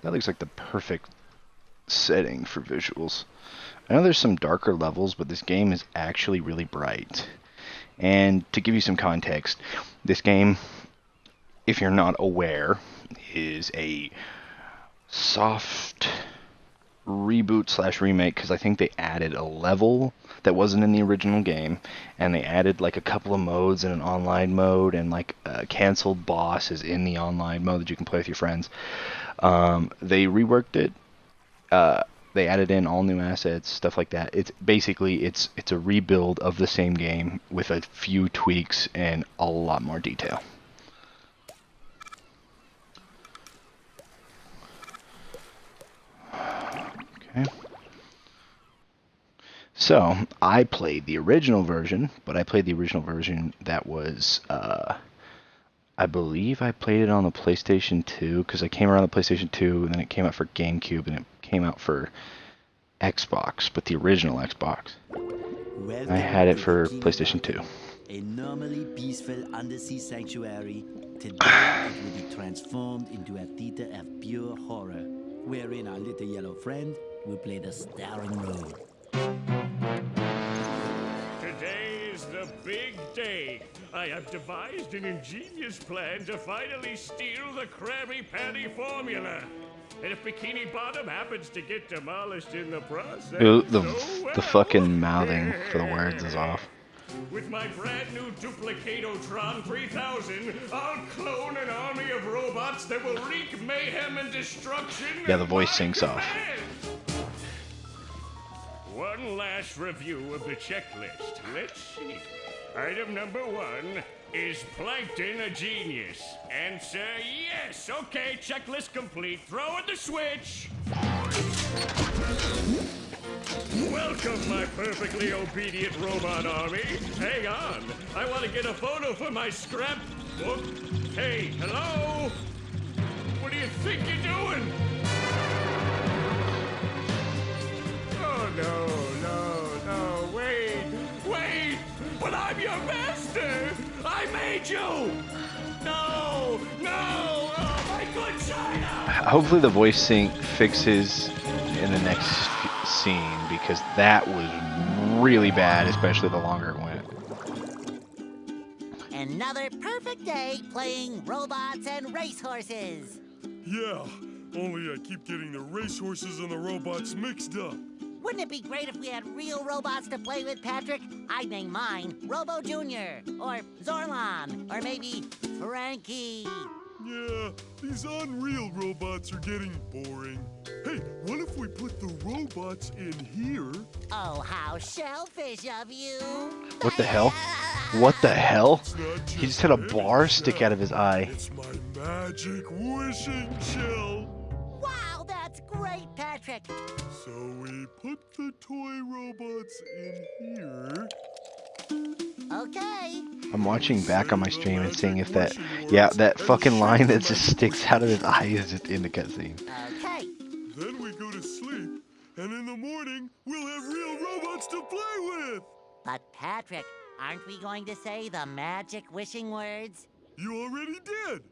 That looks like the perfect setting for visuals. I know there's some darker levels, but this game is actually really bright. And to give you some context, this game, if you're not aware, is a soft reboot slash remake because I think they added a level that wasn't in the original game, and they added like a couple of modes in an online mode, and like a canceled boss is in the online mode that you can play with your friends. They reworked it. They added in all new assets, stuff like that. It's basically it's a rebuild of the same game with a few tweaks and a lot more detail. Okay. So, I played the original version, but I played the original version that was, I believe I played it on the PlayStation 2, because I came around the PlayStation 2, and then it came out for GameCube, and it came out for Xbox, but the original Xbox. I had it for PlayStation 2. A normally peaceful undersea sanctuary, today it will be transformed into a theater of pure horror, wherein our little yellow friend will play the starring role. Today is the big day. I have devised an ingenious plan to finally steal the Krabby Patty formula. And if Bikini Bottom happens to get demolished in the process, The fucking mouthing for the words is off. With my brand new Duplicatotron 3000, I'll clone an army of robots that will wreak mayhem and destruction. Yeah, the voice syncs off. One last review of the checklist. Let's see. Item number 1. Is Plankton a genius? Answer yes. Okay, checklist complete. Throw in the switch. Welcome, my perfectly obedient robot army. Hang on. I want to get a photo for my scrapbook. Hey, hello? What do you think you're doing? Oh, no, wait. But I'm your master. I made you. No, oh, my good China. Hopefully the voice sync fixes in the next scene, because that was really bad, especially the longer it went. Another perfect day playing robots and racehorses. Yeah, only I keep getting the racehorses and the robots mixed up. Wouldn't it be great if we had real robots to play with, Patrick? I'd name mine Robo Jr. or Zorlon or maybe Frankie. Yeah, these unreal robots are getting boring. Hey, what if we put the robots in here? Oh, how shellfish of you. What the hell? What the hell? It's not He just had a any bar stick shell. out of his eye. It's my magic wishing shell. Wow, that's great, Patrick. So we put the toy robots in here. Okay. I'm watching back on my stream and seeing if that, yeah, that fucking line that just sticks out of his eye is just in the cutscene. Okay. Then we go to sleep, and in the morning, we'll have real robots to play with. But, Patrick, aren't we going to say the magic wishing words? You already did.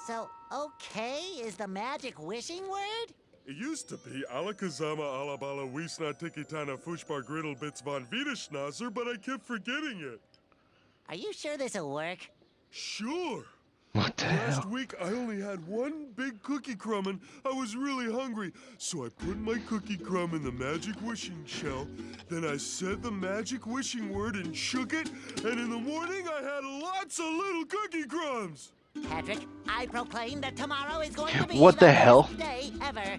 So, okay is the magic wishing word? It used to be Alakazama Alabala Wiesna Tikitana Fushbar Griddle Bits von Wiederschnauzer, but I kept forgetting it. Are you sure this'll work? Sure. What the Last hell? week, I only had one big cookie crumb and I was really hungry. So I put my cookie crumb in the magic wishing shell. Then I said the magic wishing word and shook it. And in the morning, I had lots of little cookie crumbs. Patrick, I proclaim that tomorrow is going to be What the hell? best day ever.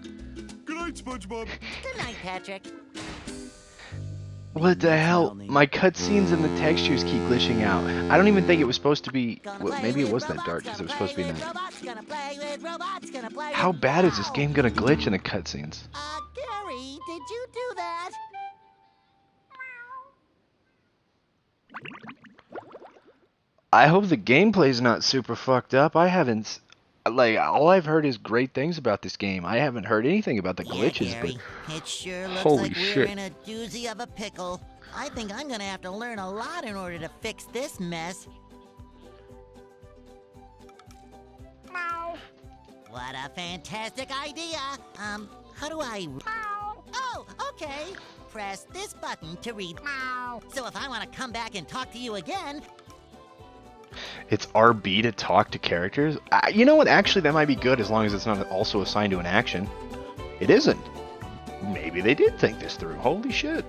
Good night, SpongeBob. Good night, Patrick. What the hell? My cutscenes and the textures keep glitching out. I don't even think it was supposed to be. Well, maybe it was that dark because it was supposed to be night. How bad is this game gonna glitch in the cutscenes? Gary, did you do that? I hope the gameplay's not super fucked up. I haven't. Like, all I've heard is great things about this game. I haven't heard anything about the glitches, yeah, Gary, it sure looks holy like we're shit. in a doozy of a pickle. I think I'm gonna have to learn a lot in order to fix this mess. What a fantastic idea. How do I... Oh, okay. Press this button to read. So if I want to come back and talk to you again... It's RB to talk to characters? You know what? Actually, that might be good as long as it's not also assigned to an action. It isn't. Maybe they did think this through. Holy shit.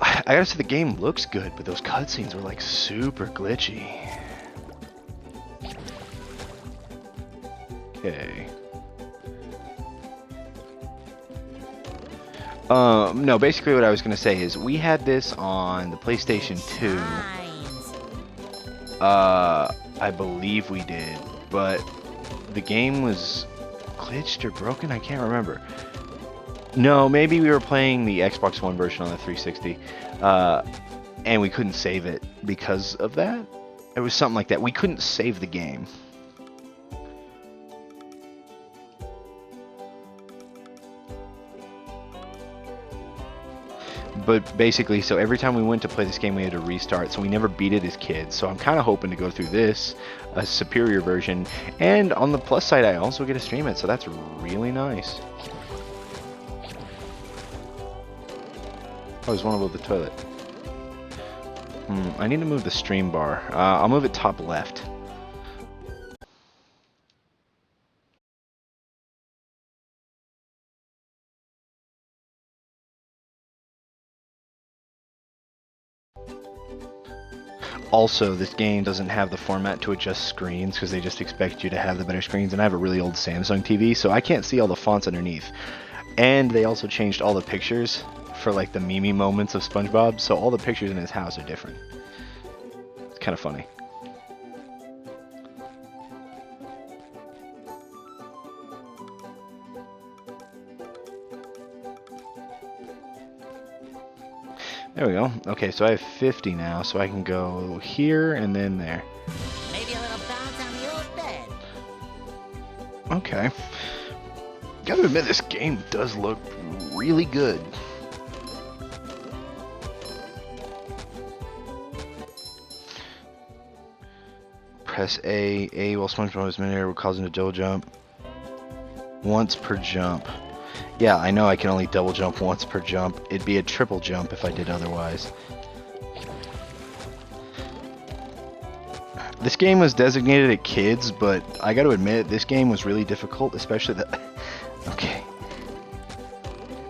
I gotta say, the game looks good, but those cutscenes were like super glitchy. Okay. No, basically what I was gonna say is we had this on the PlayStation 2. I believe we did, but the game was glitched or broken? I can't remember. No, maybe we were playing the Xbox One version on the 360, and we couldn't save it because of that. It was something like that. We couldn't save the game. But basically, so every time we went to play this game, we had to restart, so we never beat it as kids. So I'm kind of hoping to go through this, a superior version, and on the plus side, I also get to stream it, so that's really nice. Oh, there's one above the toilet. I need to move the stream bar. I'll move it top left. Also, this game doesn't have the format to adjust screens because they just expect you to have the better screens, and I have a really old Samsung TV, so I can't see all the fonts underneath. And they also changed all the pictures for like the Mimi moments of SpongeBob, so all the pictures in his house are different. It's kind of funny. There we go. Okay, so I have 50 now, so I can go here and then there. Maybe a little bounce on the old bed. Okay. Gotta admit, this game does look really good. Press A while SpongeBob is midair will cause him to double jump. Once per jump. Yeah, I know I can only double jump once per jump. It'd be a triple jump if I did otherwise. This game was designated at kids, but I gotta admit, this game was really difficult, especially the... Okay.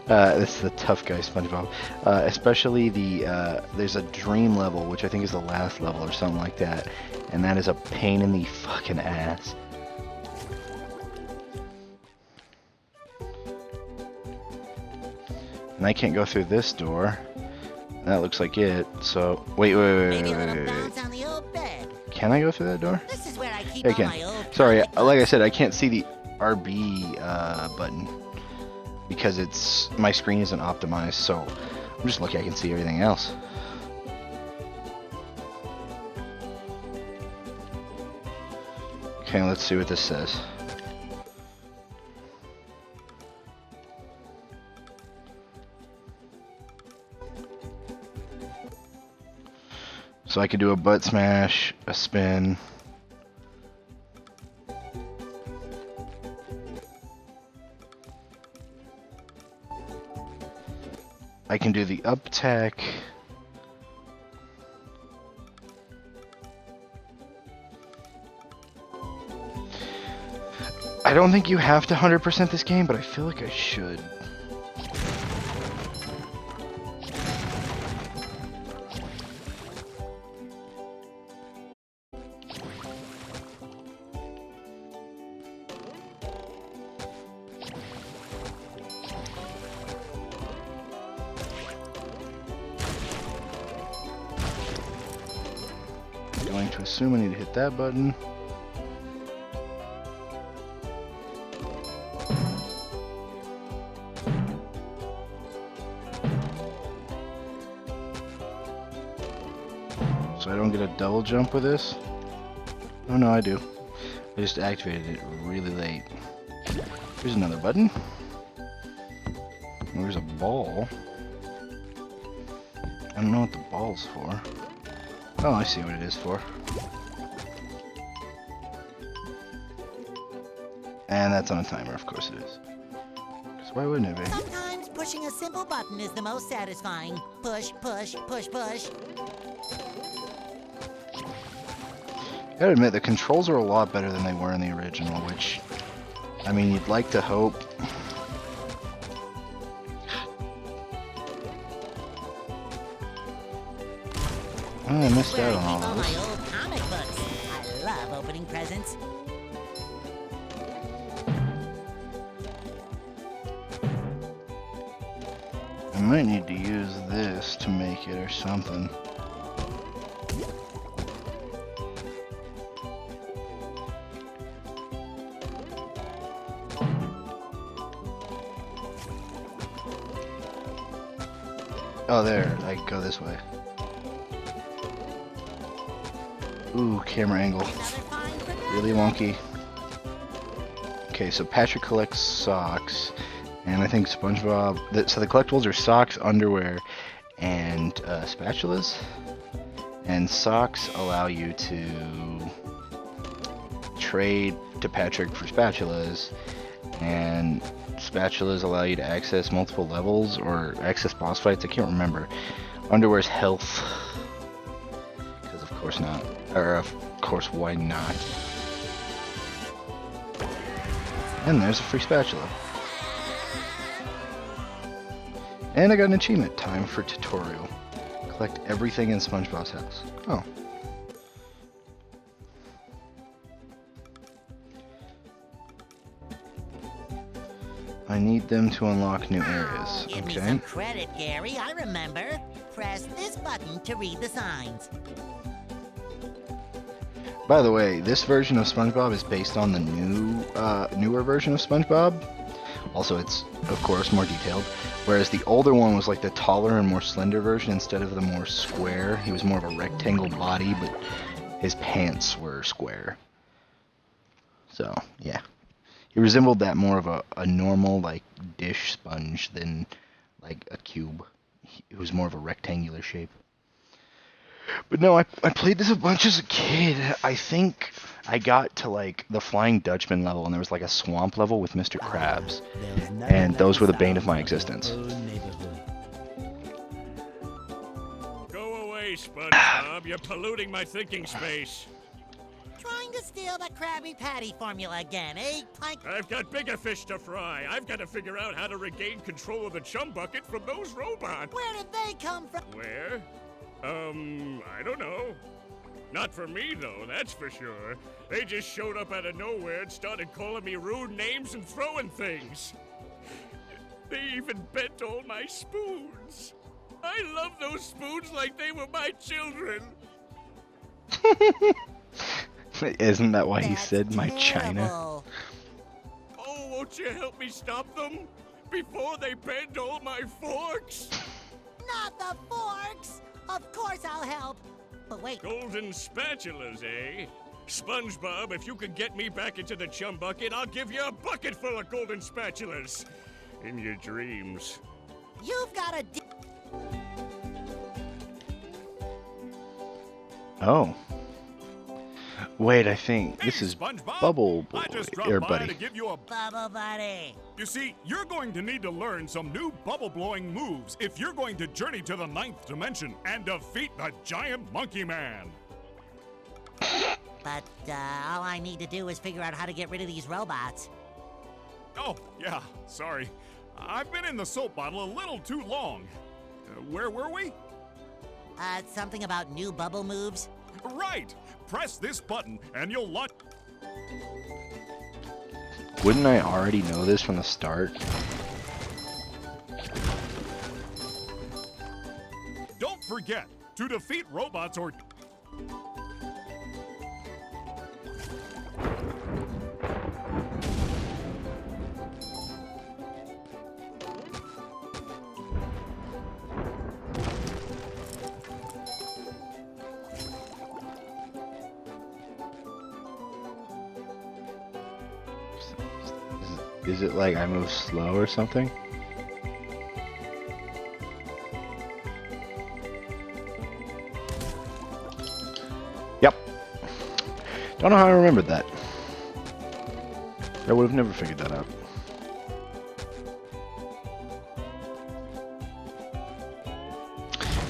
This is the tough guy, SpongeBob. Especially the, there's a dream level, which I think is the last level or something like that. And that is a pain in the fucking ass. And I can't go through this door. That looks like it. So wait. Maybe a little bounce on the old bed. Can I go through that door? This is where I keep I all can. my old Sorry, comic like I books. said, I can't see the RB button because it's my screen isn't optimized. So I'm just lucky I can see everything else. Okay, let's see what this says. So I could do a butt smash, a spin. I can do the up tack. I don't think you have to 100% this game, but I feel like I should. Going to assume I need to hit that button. So I don't get a double jump with this? Oh no, I do. I just activated it really late. Here's another button. There's a ball. I don't know what the ball's for. Oh, I see what it is for. And that's on a timer, of course it is. 'Cause why wouldn't it be? Sometimes pushing a simple button is the most satisfying. Push, push, push, push. Gotta admit, the controls are a lot better than they were in the original, which, I mean, you'd like to hope. Oh, I missed Where out I on keep all all those. my old comic books. I love opening presents. I might need to use this to make it or something. Oh, there. I can go this way. Ooh, camera angle. Another find for me. Really wonky. Okay, so Patrick collects socks, and I think SpongeBob. So the collectibles are socks, underwear, and spatulas. And socks allow you to trade to Patrick for spatulas, and spatulas allow you to access multiple levels or access boss fights. I can't remember. Underwear's health, because of course not. Or of course, why not? And there's a free spatula. And I got an achievement. Time for tutorial. Collect everything in SpongeBob's house. Oh. I need them to unlock new areas. Give me Okay. some credit, Gary. I remember. Press this button to read the signs. By the way, this version of SpongeBob is based on the newer version of SpongeBob. Also, it's, of course, more detailed. Whereas the older one was like the taller and more slender version instead of the more square. He was more of a rectangle body, but his pants were square. So, yeah. He resembled that more of a normal, like, dish sponge than, like, a cube. It was more of a rectangular shape. But no, I played this a bunch as a kid. I think I got to, like, the Flying Dutchman level, and there was, like, a swamp level with Mr. Krabs. There's none And like those were the bane sounds of my your existence. own neighborhood. Go away, SpongeBob. You're polluting my thinking space. Trying to steal the Krabby Patty formula again, eh, Plank? I've got bigger fish to fry. I've got to figure out how to regain control of the chum bucket from those robots. Where did they come from? Where? I don't know. Not for me, though, that's for sure. They just showed up out of nowhere and started calling me rude names and throwing things. They even bent all my spoons. I love those spoons like they were my children. Isn't that why he That's said my china? terrible. Oh, won't you help me stop them? Before they bend all my forks? Not the forks! Of course I'll help. But wait, Golden spatulas, eh? SpongeBob, if you could get me back into the chum bucket, I'll give you a bucket full of golden spatulas. In your dreams. you've got a Oh. Wait, I think this Hey, is SpongeBob. Bubble Boy, I just dropped or by Buddy. to give you a. bubble buddy. You see, you're going to need to learn some new bubble blowing moves if you're going to journey to the 9th dimension and defeat the giant monkey man. But all I need to do is figure out how to get rid of these robots. Oh, yeah, sorry. I've been in the soap bottle a little too long. Where were we? Something about new bubble moves. Right! Press this button and you'll launch. Wouldn't I already know this from the start? Don't forget to defeat robots or. Is it like I move slow or something? Yep. Don't know how I remembered that. I would have never figured that out.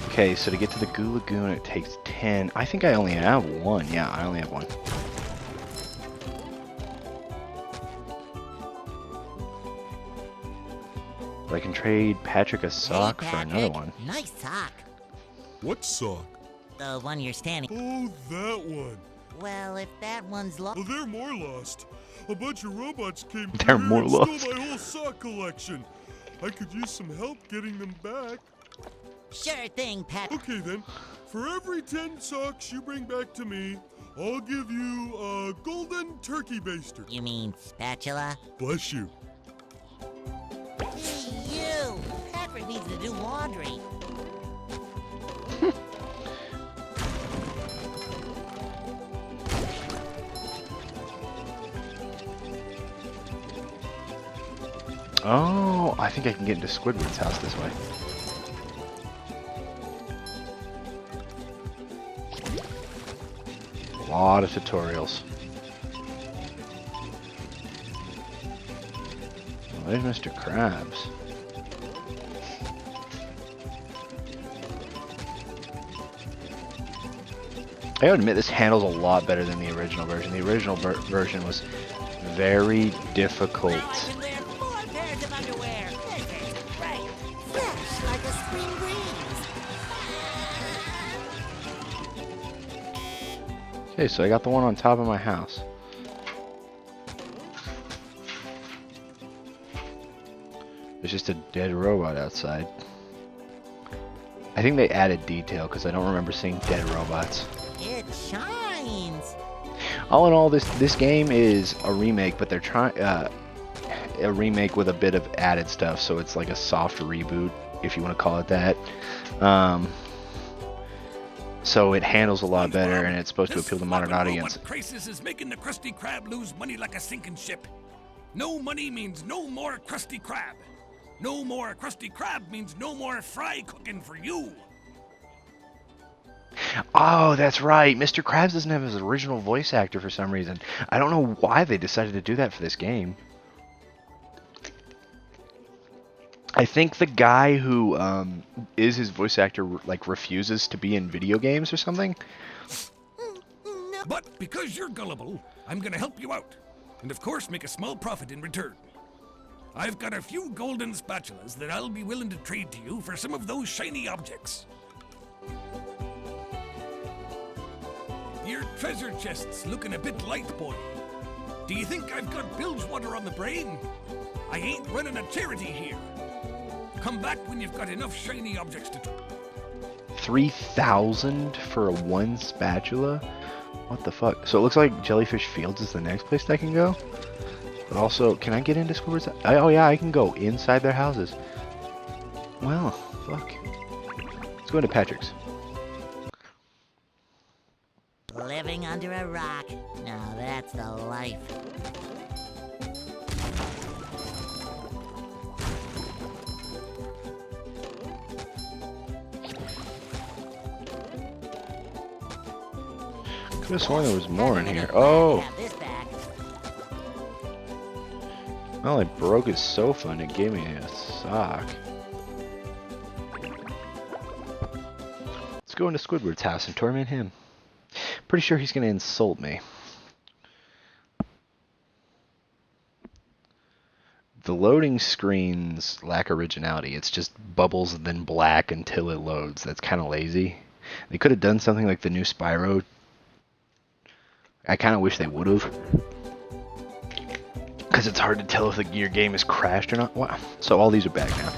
Okay, so to get to the Goo Lagoon, it takes 10. I think I only have one. Yeah, I only have one. But I can trade Patrick a sock Hey, for another Patrick. one. Nice sock. What sock? The one you're standing. Oh, that one. Well, if that one's Well, they're more lost. A bunch of robots came They're through more and lost. stole my whole sock collection. I could use some help getting them back. Sure thing, Patrick. Okay then, for every 10 socks you bring back to me, I'll give you a golden turkey baster. You mean spatula? Bless you. Hey, you! Patrick needs to do laundry. Oh, I think I can get into Squidward's house this way. A lot of tutorials. Oh, there's Mr. Krabs. I gotta admit, this handles a lot better than the original version. The original version was very difficult. Now I can wear 4 pairs of underwear. This is great. Fresh like a spring breeze. Okay, so I got the one on top of my house. There's just a dead robot outside. I think they added detail because I don't remember seeing dead robots. It shines. All in all, this game is a remake, but they're trying a remake with a bit of added stuff, so it's like a soft reboot, if you want to call it that. So it handles a lot better, and it's supposed to appeal to modern audience. Robot crisis is making the Krusty Krab lose money like a sinking ship. No money means no more Krusty Krab. No more Krusty Krab means no more fry cooking for you. Oh, that's right. Mr. Krabs doesn't have his original voice actor for some reason. I don't know why they decided to do that for this game. I think the guy who is his voice actor like refuses to be in video games or something. But because you're gullible, I'm gonna help you out. And of course make a small profit in return. I've got a few golden spatulas that I'll be willing to trade to you for some of those shiny objects. Your treasure chest's looking a bit light, boy. Do you think I've got bilge water on the brain? I ain't running a charity here. Come back when you've got enough shiny objects to... 3,000 for a one spatula? What the fuck? So it looks like Jellyfish Fields is the next place I can go? But also, can I get into Squidward's? Oh yeah, I can go inside their houses. Well, fuck. Let's go into Patrick's. Living under a rock. Now that's the life. Could have sworn there was more in here. Oh! Have this back. Well, I broke his sofa and it gave me a sock. Let's go into Squidward's house and torment him. Pretty sure he's gonna insult me. The loading screens lack originality. It's just bubbles and then black until it loads. That's kind of lazy. They could have done something like the new Spyro. I kind of wish they would have. Because it's hard to tell if your game is crashed or not. Wow. So all these are back now.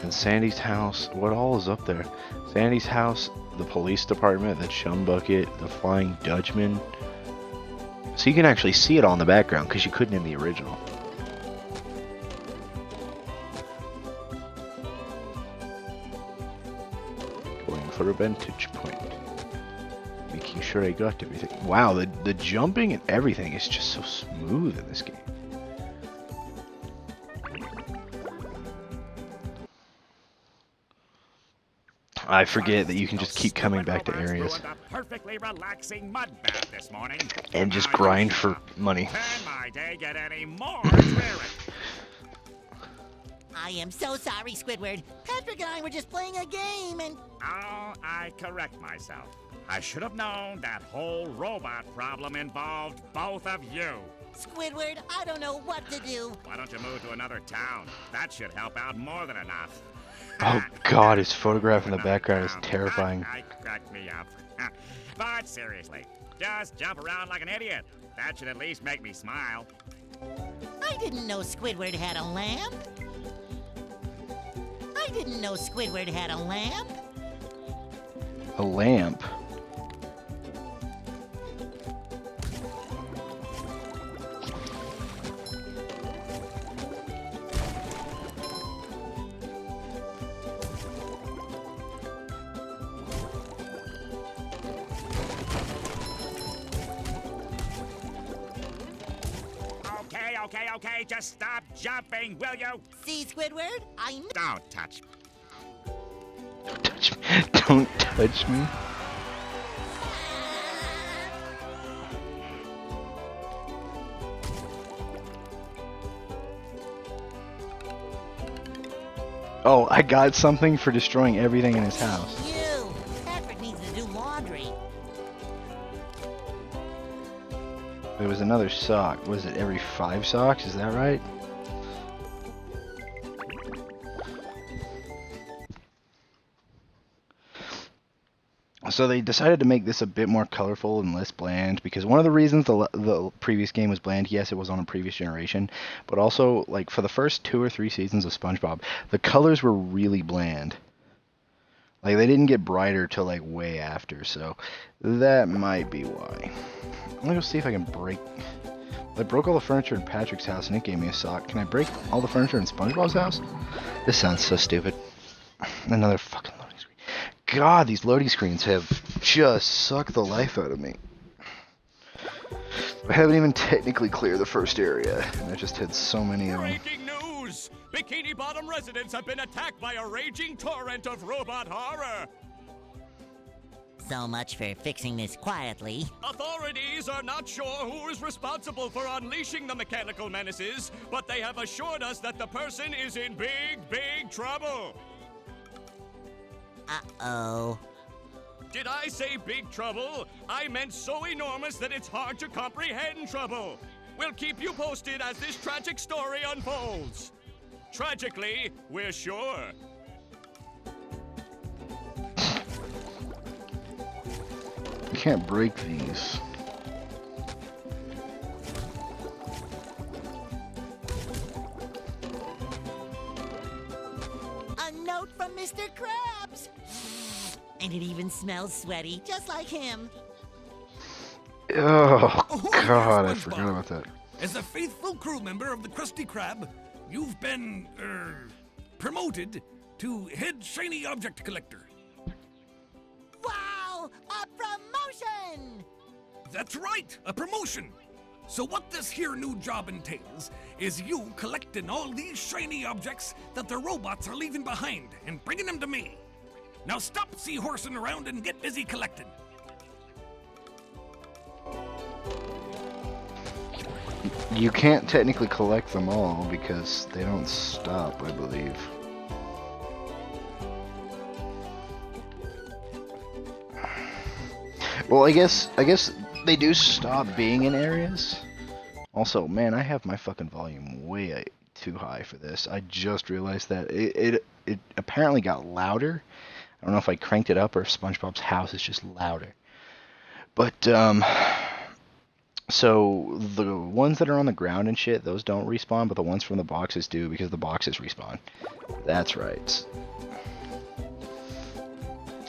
And Sandy's house. What all is up there? Sandy's house, the police department, the chum bucket, the Flying Dutchman. So you can actually see it all in the background because you couldn't in the original. Going for a vantage point. Making sure I got everything. Wow, the jumping and everything is just so smooth in this game. I forget that you can just keep coming back to areas Perfectly relaxing mud bath this morning. and just Now you grind shut for up. money. Can my day get any more dreary? I am so sorry, Squidward. Patrick and I were just playing a game and... Oh, I correct myself. I should have known that whole robot problem involved both of you. Squidward, I don't know what to do. Why don't you move to another town? That should help out more than enough. Oh god, his photograph in the background is terrifying. I cracked me up. But seriously, just jump around like an idiot. That should at least make me smile. I didn't know Squidward had a lamp. I didn't know Squidward had a lamp. A lamp? Okay, just stop jumping, will you? See, Squidward? I know. Don't touch me. Don't touch me. Don't touch me. Oh, I got something for destroying everything in his house. You. Patrick needs to do laundry. There was another sock. Was it every 5 socks? Is that right? So they decided to make this a bit more colorful and less bland because one of the reasons the previous game was bland, yes, it was on a previous generation, but also like for the first 2 or 3 seasons of SpongeBob, the colors were really bland. Like they didn't get brighter till like way after, so that might be why. I'm gonna go see if I can break. I broke all the furniture in Patrick's house and it gave me a sock. Can I break all the furniture in SpongeBob's house? This sounds so stupid. Another fucking loading screen. God, these loading screens have just sucked the life out of me. I haven't even technically cleared the first area, and I just had so many of them. Breaking news! Bikini Bottom residents have been attacked by a raging torrent of robot horror. So much for fixing this quietly. Authorities are not sure who is responsible for unleashing the mechanical menaces, but they have assured us that the person is in big trouble. Uh-oh. Did I say big trouble? I meant so enormous that it's hard to comprehend trouble. We'll keep you posted as this tragic story unfolds. Tragically, we're sure. You can't break these. A note from Mr. Krabs! And it even smells sweaty, just like him. Oh, Oh, God, I yes, forgot SpongeBob. about that. As a faithful crew member of the Krusty Krab, you've been, promoted to head shiny object collector. Wow! A promotion! That's right, a promotion. So what this here new job entails is you collecting all these shiny objects that the robots are leaving behind and bringing them to me. Now stop seahorsing around and get busy collecting. You can't technically collect them all because they don't stop, I believe. Well, I guess they do stop being in areas. Also, man, I have my fucking volume way too high for this. I just realized that it apparently got louder. I don't know if I cranked it up or if SpongeBob's house is just louder. But so the ones that are on the ground and shit, those don't respawn, but the ones from the boxes do because the boxes respawn. That's right.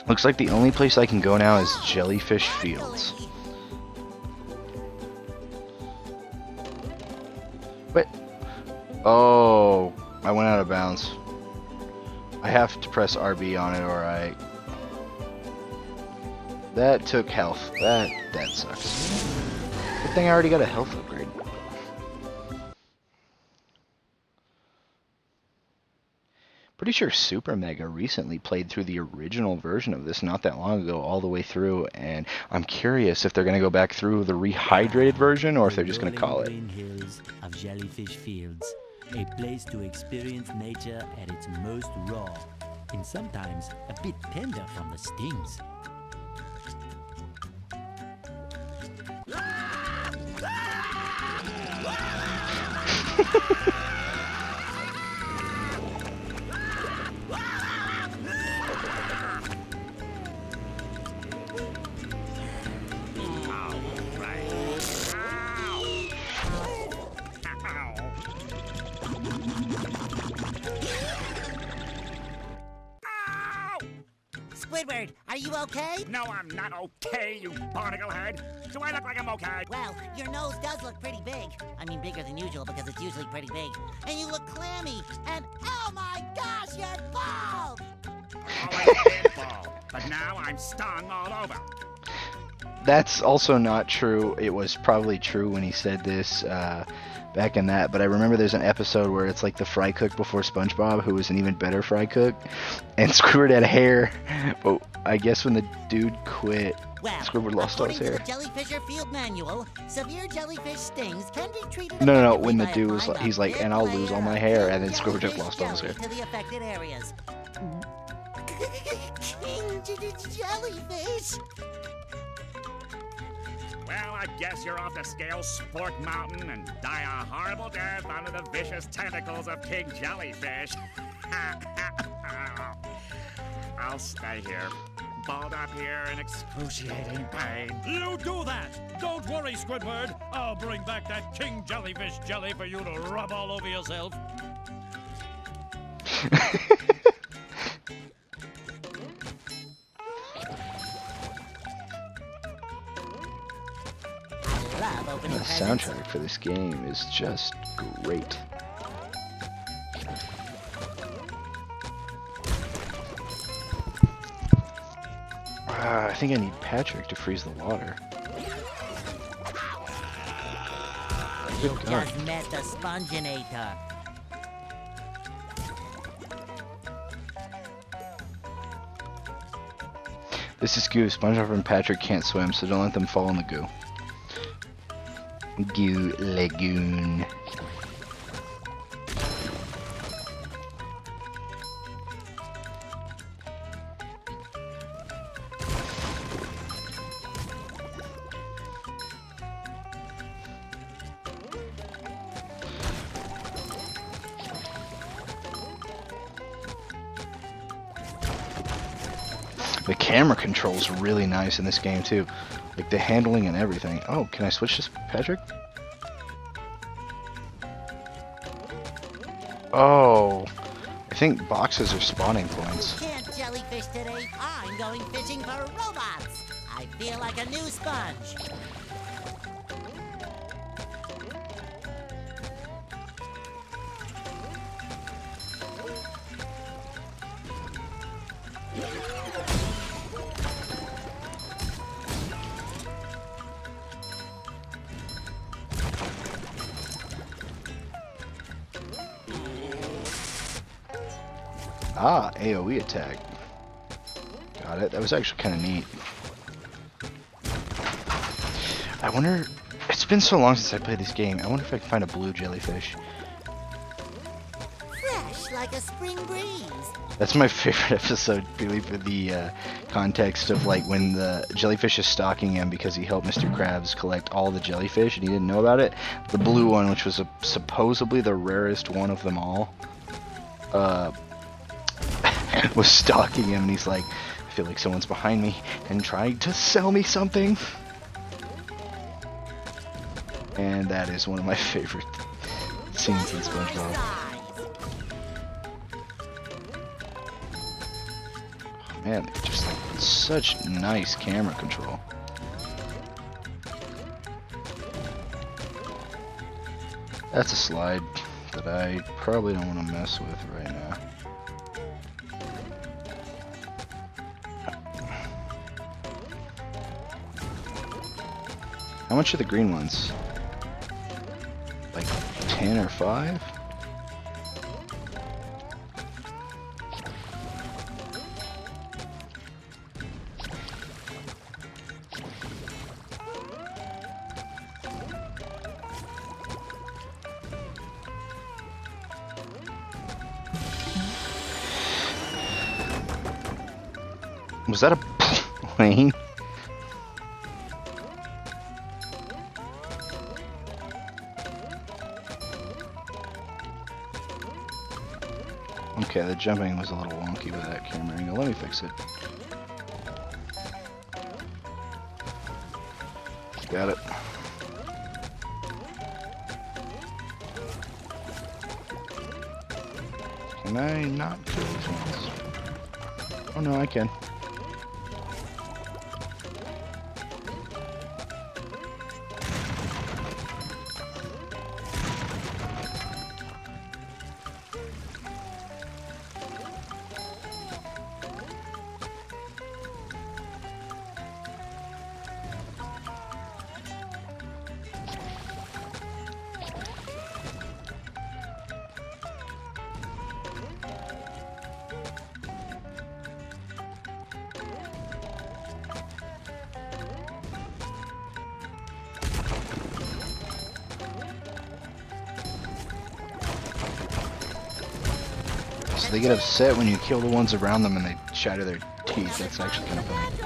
Looks like the only place I can go now is Jellyfish Fields. Wait. Oh, I went out of bounds. I have to press RB on it or That took health. That sucks. Good thing I already got a health upgrade. Pretty sure Super Mega recently played through the original version of this not that long ago, all the way through, and I'm curious if they're going to go back through the rehydrated version or if they're just going to call it. Green hills of Jellyfish Fields, a place to experience nature at its most raw, and sometimes a bit tender from the stings. Squidward, are you okay? No, I'm not okay, you barnacle head. Do I look like I'm okay? Well, your nose does look pretty big. I mean, bigger than usual because it's usually pretty big. And you look clammy. And oh my gosh, you're bald! Always been bald, but now I'm stung all over. That's also not true. It was probably true when he said this back in that, but I remember there's an episode where it's like the fry cook before SpongeBob, who was an even better fry cook, and Squidward had hair, but I guess when the dude quit, Well, Squidward lost all his hair. according to the Jellyfisher Field Manual, severe jellyfish stings can be treated No, effectively when the by dude was applying like, he's a like, thin and I'll lose all layer my of hair, pure and then Squidward just jellyfish lost all his hair. jelly to the affected areas. King jellyfish. Well, I guess you're off to scale Sport Mountain and die a horrible death under the vicious tentacles of King Jellyfish. I'll stay here, balled up here in excruciating pain. You do that! Don't worry, Squidward. I'll bring back that King Jellyfish jelly for you to rub all over yourself. Love opening The presents. soundtrack for this game is just great. I think I need Patrick to freeze the water. You Good God. just met the Sponginator. This is goo. SpongeBob and Patrick can't swim, so don't let them fall in the goo. Goo Lagoon. The camera control's really nice in this game too. Like the handling and everything. Oh, can I switch this, Patrick? Oh, I think boxes are spawning points. Can't jellyfish today. I'm going fishing for robots. I feel like a new sponge. Ah, AoE attack. Got it. That was actually kind of neat. I wonder... It's been so long since I played this game. I wonder if I can find a blue jellyfish. Fresh like a spring breeze. That's my favorite episode, purely for the context of like when the jellyfish is stalking him because he helped Mr. Krabs collect all the jellyfish and he didn't know about it. The blue one, which was supposedly the rarest one of them all, was stalking him, and he's like, I feel like someone's behind me and trying to sell me something. And that is one of my favorite scenes in SpongeBob. Oh, man, just like such nice camera control. That's a slide that I probably don't want to mess with right now. How much are the green ones? Like 10 or 5? Was that a plane? Okay, the jumping was a little wonky with that camera angle. Let me fix it. Got it. Can I not kill these ones? Oh no, I can. So they get upset when you kill the ones around them and they shatter their teeth. That's actually kind of funny.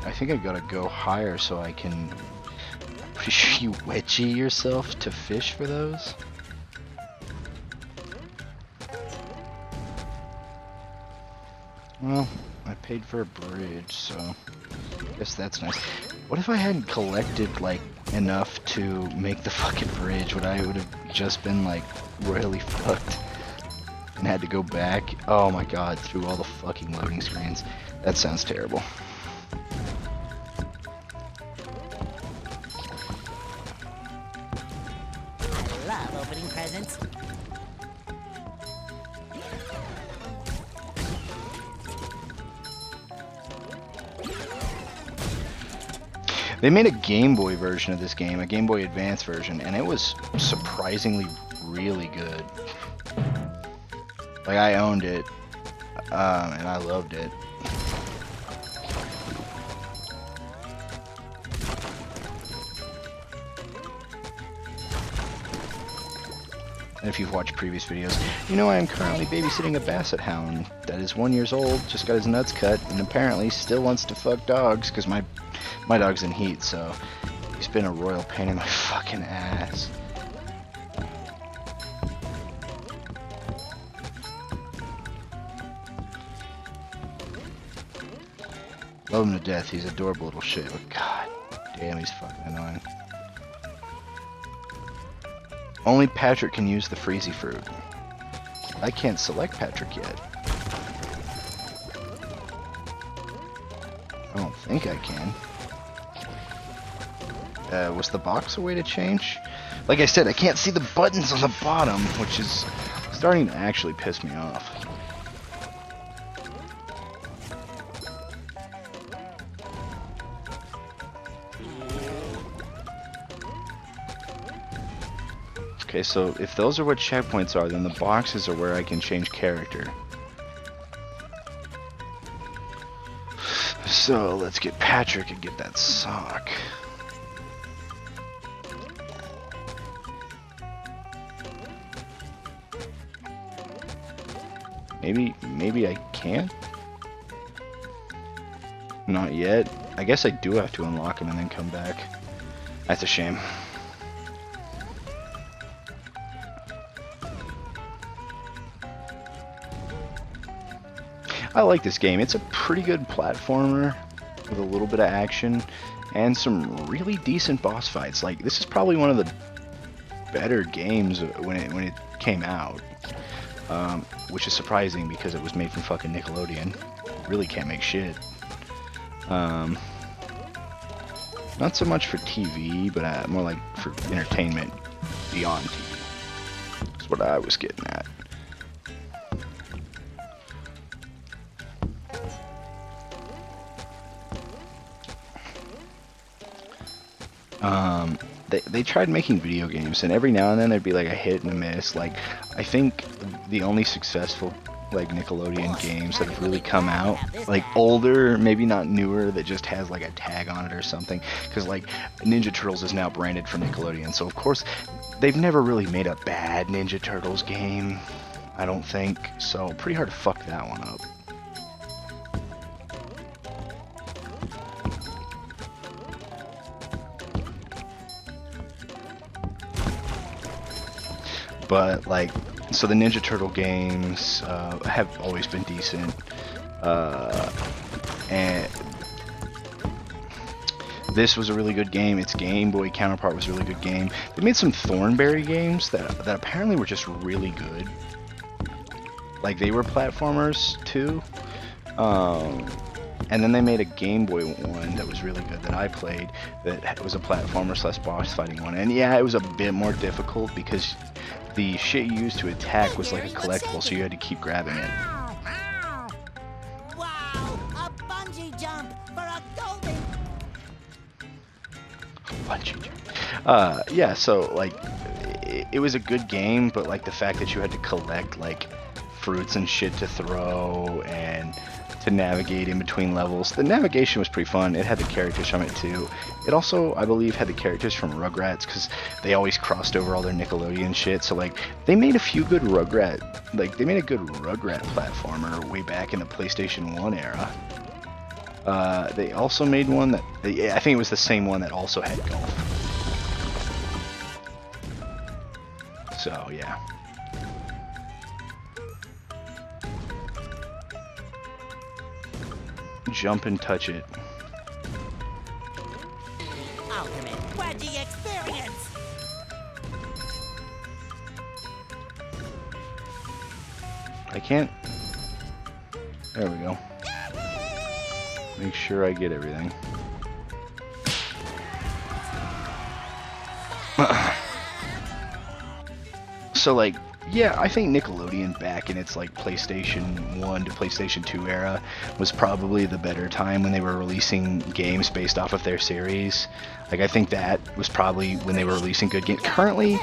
I think I gotta go higher so I can... Pretty sure you wedgie yourself to fish for those? Well, I paid for a bridge, so I guess that's nice. What if I hadn't collected, like, enough to make the fucking bridge? Would I would have just been, like, royally fucked and had to go back? Oh my god, through all the fucking loading screens. That sounds terrible. I love opening presents. They made a Game Boy version of this game, a Game Boy Advance version, and it was surprisingly really good. Like, I owned it, and I loved it. And if you've watched previous videos, you know I am currently babysitting a basset hound that is 1 year old, just got his nuts cut, and apparently still wants to fuck dogs, because my dog's in heat, so he's been a royal pain in my fucking ass. Love him to death, he's adorable little shit, but god damn, he's fucking annoying. Only Patrick can use the freezy fruit. I can't select Patrick yet. I don't think I can. Was the box a way to change? Like I said, I can't see the buttons on the bottom, which is starting to actually piss me off. Okay, so if those are what checkpoints are, then the boxes are where I can change character. So let's get Patrick and get that sock. Maybe I can't? Not yet. I guess I do have to unlock him and then come back. That's a shame. I like this game. It's a pretty good platformer with a little bit of action and some really decent boss fights. Like, this is probably one of the better games when it came out. Which is surprising because it was made from fucking Nickelodeon. Really can't make shit. Not so much for TV, but more like for entertainment beyond TV. That's what I was getting at. They tried making video games, and every now and then there'd be like a hit and a miss. Like, I think the only successful like Nickelodeon games that have really come out, like older, maybe not newer, that just has like a tag on it or something, because like Ninja Turtles is now branded for Nickelodeon, so of course they've never really made a bad Ninja Turtles game. I don't think. So pretty hard to fuck that one up. But like, so the Ninja Turtle games have always been decent, and this was a really good game. Its Game Boy counterpart was a really good game. They made some Thornberry games that apparently were just really good. Like, they were platformers too. And then they made a Game Boy one that was really good that I played, that was a platformer slash boss fighting one. And yeah, it was a bit more difficult because the shit you used to attack was like a collectible, so you had to keep grabbing it. Wow, a bungee jump for a golden. Bungee jump. Yeah, so like, it was a good game, but like the fact that you had to collect like fruits and shit to throw and to navigate in between levels. The navigation was pretty fun. It had the characters from it too. It also, I believe, had the characters from Rugrats because they always crossed over all their Nickelodeon shit. So like, they made a few good Rugrat platformer way back in the PlayStation 1 era. They also made one that, I think it was the same one that also had golf. So yeah. Jump and touch it. Ultimate wedgie experience. I can't. There we go. Make sure I get everything. So like, yeah, I think Nickelodeon back in its like PlayStation 1 to PlayStation 2 era was probably the better time when they were releasing games based off of their series. Like, I think that was probably when they were releasing good games. Currently,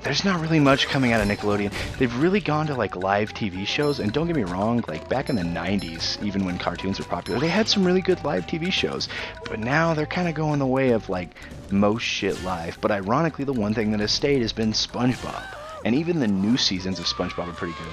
there's not really much coming out of Nickelodeon. They've really gone to like live TV shows, and don't get me wrong, like back in the 90s, even when cartoons were popular, they had some really good live TV shows. But now they're kind of going the way of like most shit live. But ironically, the one thing that has stayed has been SpongeBob. And even the new seasons of SpongeBob are pretty good.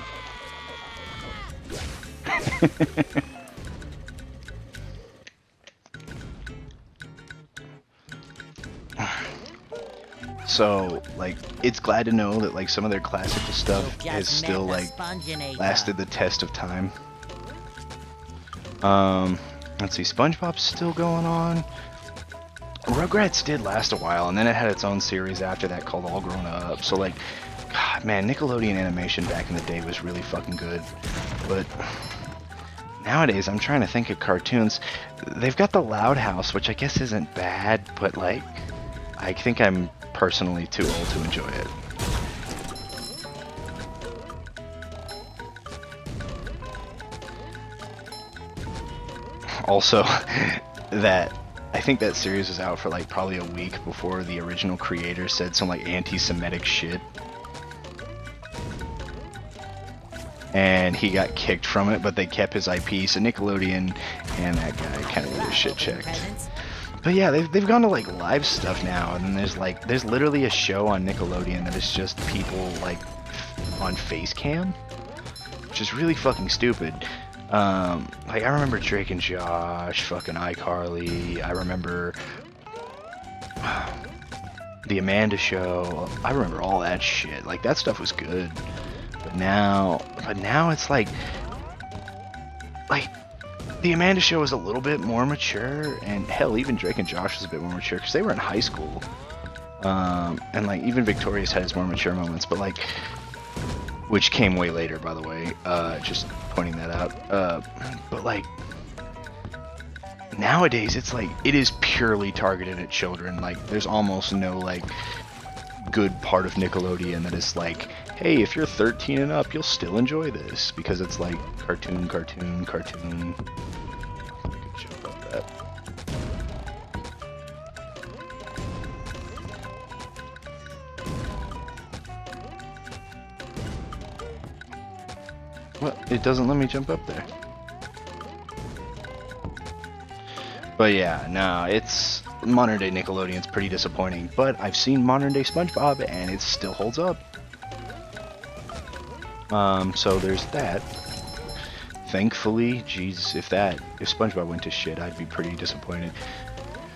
So, like, it's glad to know that, like, some of their classical stuff has still, like, lasted the test of time. Let's see, SpongeBob's still going on. Rugrats did last a while, and then it had its own series after that called All Grown Up. So, like, God, man, Nickelodeon animation back in the day was really fucking good. But nowadays, I'm trying to think of cartoons. They've got the Loud House, which I guess isn't bad, but, like, I think I'm personally too old to enjoy it. Also, that I think that series was out for like probably a week before the original creator said some like anti-Semitic shit. And he got kicked from it, but they kept his IP, so Nickelodeon and that guy kind of really shit checked. But yeah, they've gone to like live stuff now, and then there's literally a show on Nickelodeon that is just people like on face cam, which is really fucking stupid. Like, I remember Drake and Josh, fucking iCarly. I remember the Amanda Show. I remember all that shit. Like, that stuff was good. But now it's like the Amanda Show is a little bit more mature, and hell, even Drake and Josh was a bit more mature because they were in high school. And like even Victorious had its more mature moments, but like, which came way later, by the way. Just pointing that out. But like, nowadays it's like it is purely targeted at children. Like, there's almost no like good part of Nickelodeon that is like, hey, if you're 13 and up, you'll still enjoy this, because it's like cartoon. I could jump up that. What? It doesn't let me jump up there. But yeah, no, it's modern day Nickelodeon's pretty disappointing, but I've seen modern day SpongeBob and it still holds up. So there's that. Thankfully, geez, if SpongeBob went to shit, I'd be pretty disappointed.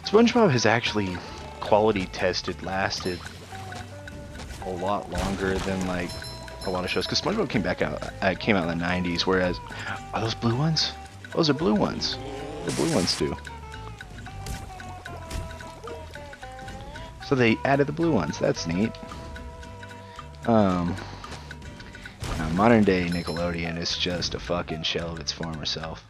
SpongeBob has actually quality tested, lasted a lot longer than like a lot of shows. Because SpongeBob came out in the '90s, whereas are those blue ones? Those are blue ones. The blue ones too. So they added the blue ones. That's neat. Now modern day Nickelodeon is just a fucking shell of its former self.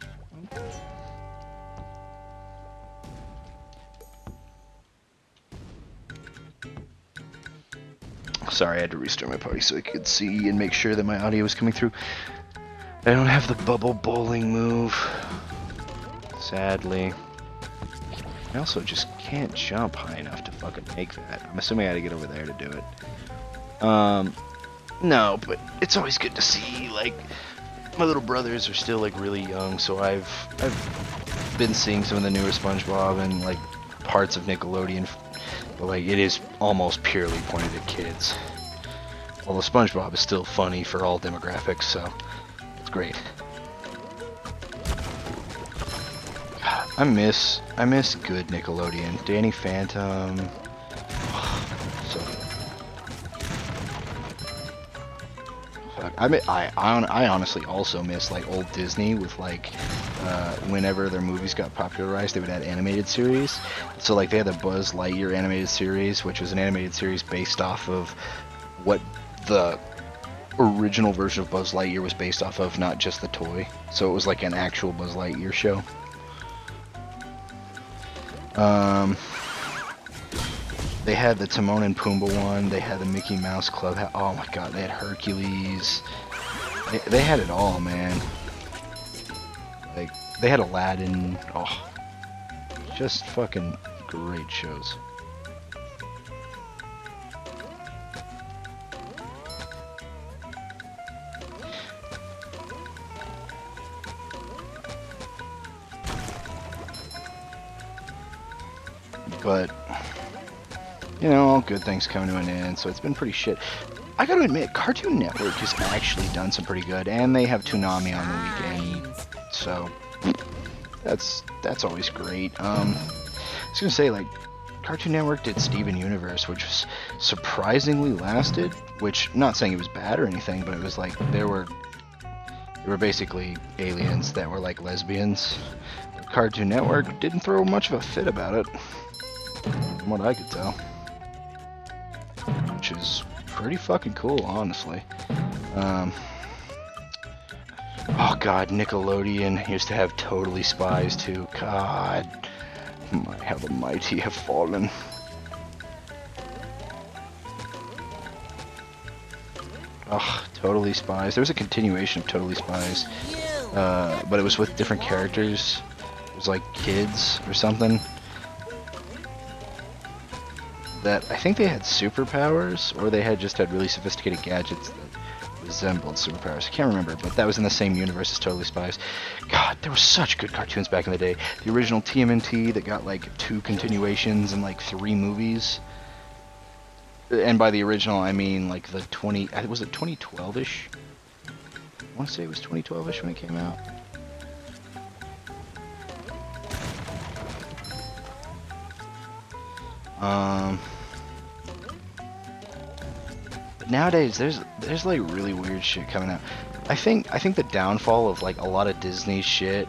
Sorry, I had to restart my party so I could see and make sure that my audio was coming through. I don't have the bubble bowling move, sadly. I also just can't jump high enough to fucking make that. I'm assuming I had to get over there to do it. No, but it's always good to see, like, my little brothers are still, like, really young, so I've been seeing some of the newer SpongeBob and, like, parts of Nickelodeon, but, like, it is almost purely pointed at kids. Although SpongeBob is still funny for all demographics, so it's great. I miss good Nickelodeon. Danny Phantom. So fuck. I honestly also miss like old Disney with like whenever their movies got popularized, they would add animated series. So like they had the Buzz Lightyear animated series, which was an animated series based off of what the original version of Buzz Lightyear was based off of, not just the toy. So it was like an actual Buzz Lightyear show. They had the Timon and Pumbaa one, they had the Mickey Mouse Club, oh my god, they had Hercules, they had it all, man. Like, they had Aladdin, oh, just fucking great shows. But, you know, all good things come to an end, so it's been pretty shit. I gotta admit, Cartoon Network has actually done some pretty good, and they have Toonami on the weekend, so that's always great. I was gonna say, like, Cartoon Network did Steven Universe, which was surprisingly lasted, which, not saying it was bad or anything, but it was like, they were basically aliens that were like lesbians. Cartoon Network didn't throw much of a fit about it, from what I could tell, which is pretty fucking cool, honestly. Oh god, Nickelodeon used to have Totally Spies too. God, how the mighty have fallen. Oh, Totally Spies. There was a continuation of Totally Spies, but it was with different characters. It was like kids or something. That I think they had superpowers, or they had just had really sophisticated gadgets that resembled superpowers. I can't remember, but that was in the same universe as Totally Spies. God, there were such good cartoons back in the day. The original TMNT that got like 2 continuations and like 3 movies. And by the original, I mean like the was it 2012-ish? I want to say it was 2012-ish when it came out. But nowadays there's like really weird shit coming out. I think the downfall of like a lot of Disney shit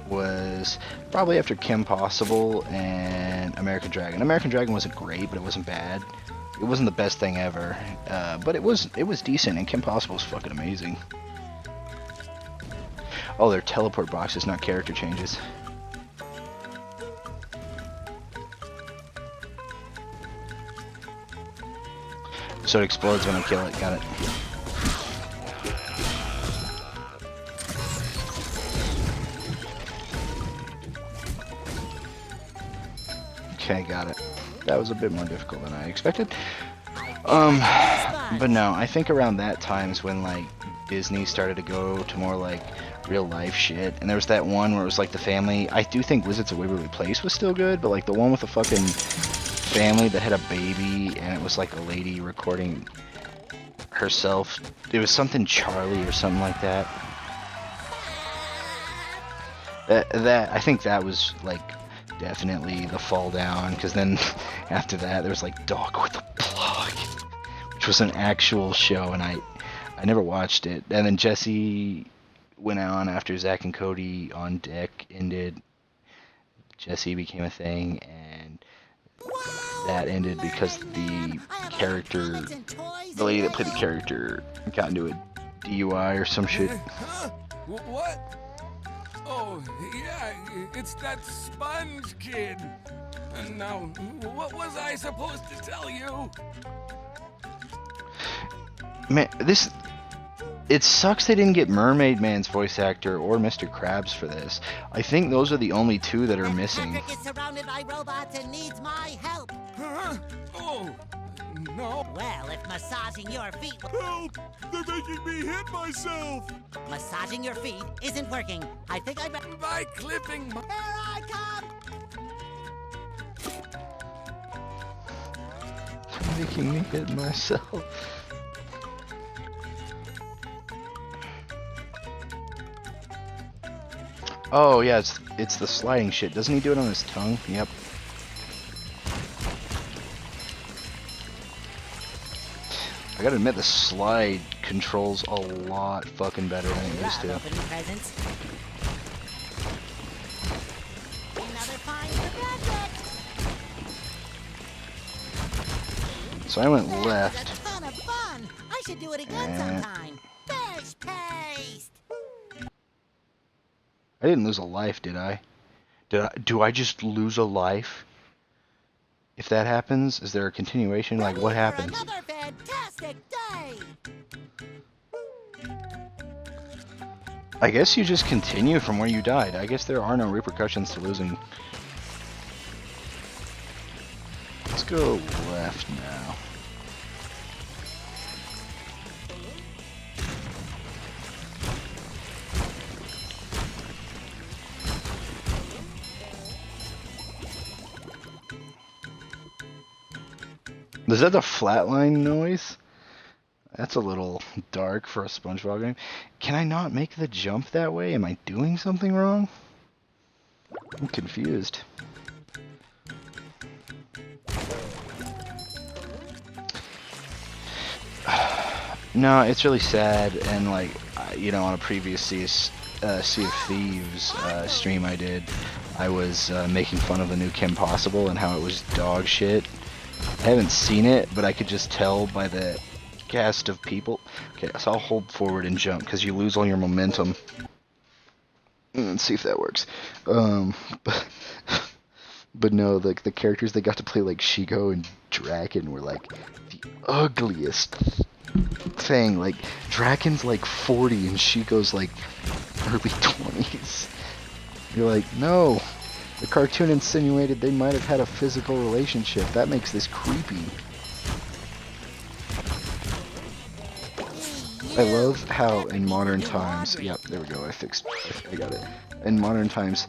was probably after Kim Possible and American Dragon. American Dragon wasn't great, but it wasn't bad. It wasn't the best thing ever, but it was decent, and Kim Possible was fucking amazing. Oh, they're teleport boxes, not character changes. So it explodes when I kill it. Got it. Okay, got it. That was a bit more difficult than I expected. But no, I think around that time's when like Disney started to go to more like real life shit. And there was that one where it was like the family. I do think Wizards of Waverly Place was still good, but like the one with the fucking family that had a baby, and it was like a lady recording herself. It was something Charlie or something like that. That I think that was like definitely the fall down, because then after that there was like Dog with a Blog, which was an actual show, and I never watched it. And then Jesse went on after Zach and Cody on Deck ended. Jesse became a thing, and that ended because the character, the lady that played the character, got into a DUI or some shit. Huh? What? Oh, yeah, it's that Sponge kid. And now, what was I supposed to tell you? Man, it sucks they didn't get Mermaid Man's voice actor or Mr. Krabs for this. I think those are the only two that are missing. Patrick is surrounded by robots and needs my help. Huh? Oh, no. Well, if massaging your feet... Help! They're making me hit myself! Massaging your feet isn't working. I think I'd better... By clipping my... Here I come! Making me hit myself. Oh yeah, it's the sliding shit. Doesn't he do it on his tongue? Yep. I gotta admit, the slide controls a lot fucking better than it used to. Opening presents. Another fine project. So I went That was left. a ton of fun. I should do it again sometime. Fish paste. I didn't lose a life, did I? Do I just lose a life? If that happens, is there a continuation? Like, what happens? Another fantastic day. I guess you just continue from where you died. I guess there are no repercussions to losing. Let's go left now. Is that the flatline noise? That's a little dark for a SpongeBob game. Can I not make the jump that way? Am I doing something wrong? I'm confused. No, it's really sad, and like, you know, on a previous Sea of Thieves stream I did, I was making fun of the new Kim Possible and how it was dog shit. I haven't seen it, but I could just tell by the cast of people. Okay, so I'll hold forward and jump because you lose all your momentum. Let's see if that works. But no, like the characters they got to play, like Shigo and Draken, were like the ugliest thing. Like Draken's like 40 and Shigo's like early 20s. You're like, no. The cartoon insinuated they might have had a physical relationship. That makes this creepy. I love how in modern times, yep, there we go, I got it. In modern times,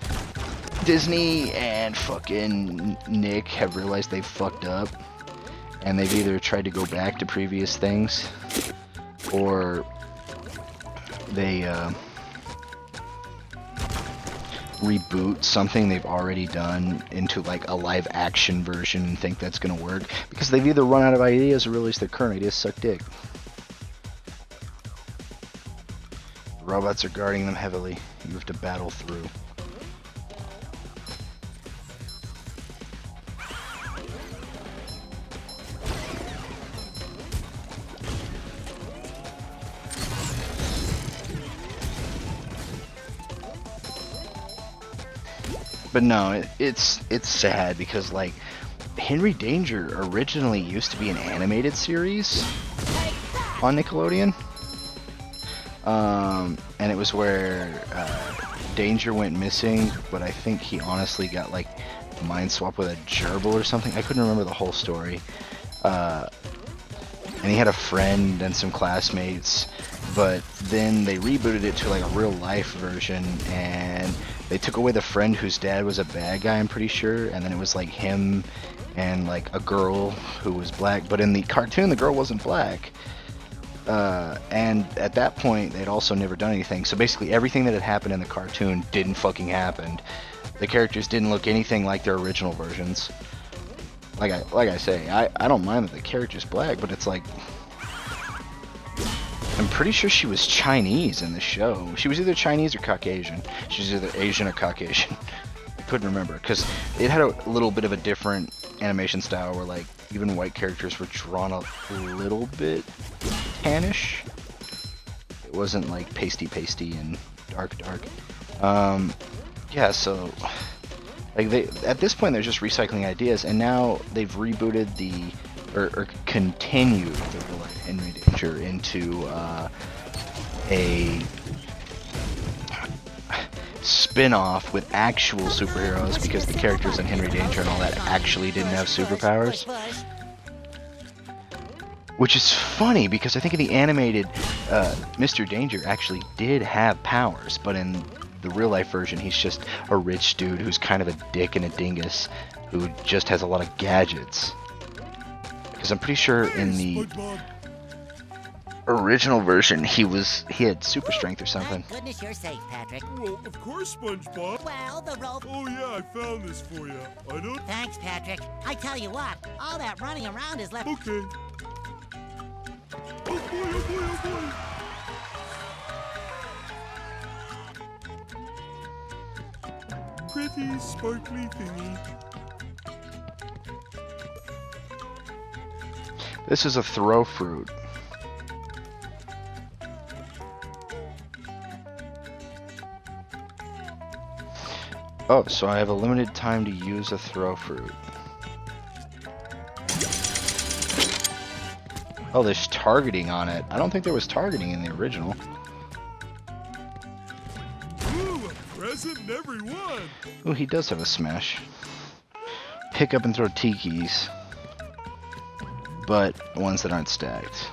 Disney and fucking Nick have realized they've fucked up, and they've either tried to go back to previous things, or they reboot something they've already done into like a live action version and think that's gonna work, because they've either run out of ideas or realized their current ideas suck dick. The robots are guarding them heavily. You have to battle through. But no, it's sad because like Henry Danger originally used to be an animated series on Nickelodeon. And it was where Danger went missing, but I think he honestly got like mind swapped with a gerbil or something. I couldn't remember the whole story. And he had a friend and some classmates, but then they rebooted it to like a real life version, and they took away the friend whose dad was a bad guy, I'm pretty sure, and then it was like him and like a girl who was black, but in the cartoon the girl wasn't black. And at that point, they'd also never done anything. So basically, everything that had happened in the cartoon didn't fucking happen. The characters didn't look anything like their original versions. Like I say, I don't mind that the character's black, but it's like, I'm pretty sure she was Chinese in the show. She was either Chinese or Caucasian. She was either Asian or Caucasian. I couldn't remember because it had a little bit of a different animation style where like even white characters were drawn a little bit tannish. It wasn't like pasty and dark. Yeah, so like at this point they're just recycling ideas, and now they've rebooted or continued the real life Henry Danger into a spin-off with actual superheroes, because the characters in Henry Danger and all that actually didn't have superpowers. Which is funny, because I think in the animated, Mr. Danger actually did have powers, but in the real-life version, he's just a rich dude who's kind of a dick and a dingus, who just has a lot of gadgets. Because I'm pretty sure in the original version, he had super strength or something. Thank goodness you're safe, Patrick. Well, of course, SpongeBob. Well, the rope. Oh yeah, I found this for you. I don't... Thanks, Patrick. I tell you what, all that running around is left. Okay. Oh boy, oh boy, oh boy. Pretty sparkly thingy. This is a throw fruit. Oh, so I have a limited time to use a throw fruit. Oh, there's targeting on it. I don't think there was targeting in the original. Ooh, a present in every one. Oh, he does have a smash. Pick up and throw tikis. But ones that aren't stacked.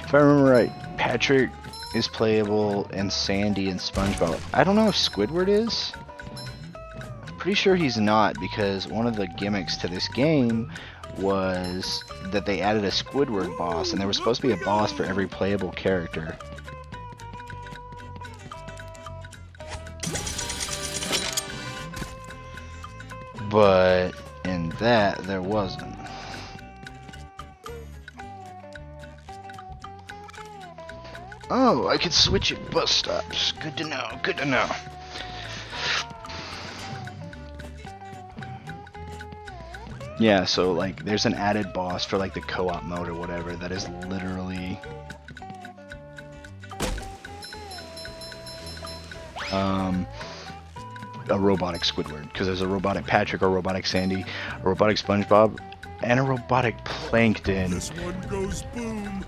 If I remember right, Patrick is playable and Sandy and SpongeBob. I don't know if Squidward is. I'm pretty sure he's not, because one of the gimmicks to this game was that they added a Squidward boss, and there was supposed to be a boss for every playable character. But in that, there wasn't. Oh, I could switch at bus stops. Good to know, good to know. Yeah, so like there's an added boss for like the co-op mode or whatever that is literally a robotic Squidward, because there's a robotic Patrick, a robotic Sandy, a robotic SpongeBob, and a robotic Plankton. This one goes boom.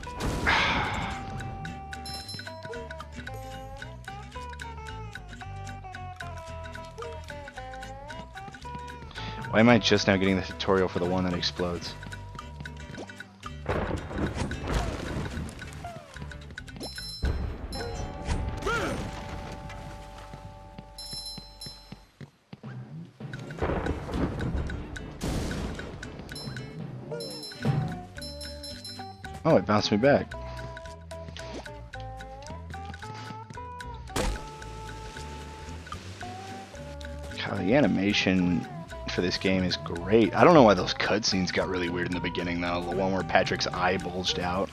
Why am I just now getting the tutorial for the one that explodes? Oh, it bounced me back. God, the animation for this game is great. I don't know why those cutscenes got really weird in the beginning though. The one where Patrick's eye bulged out.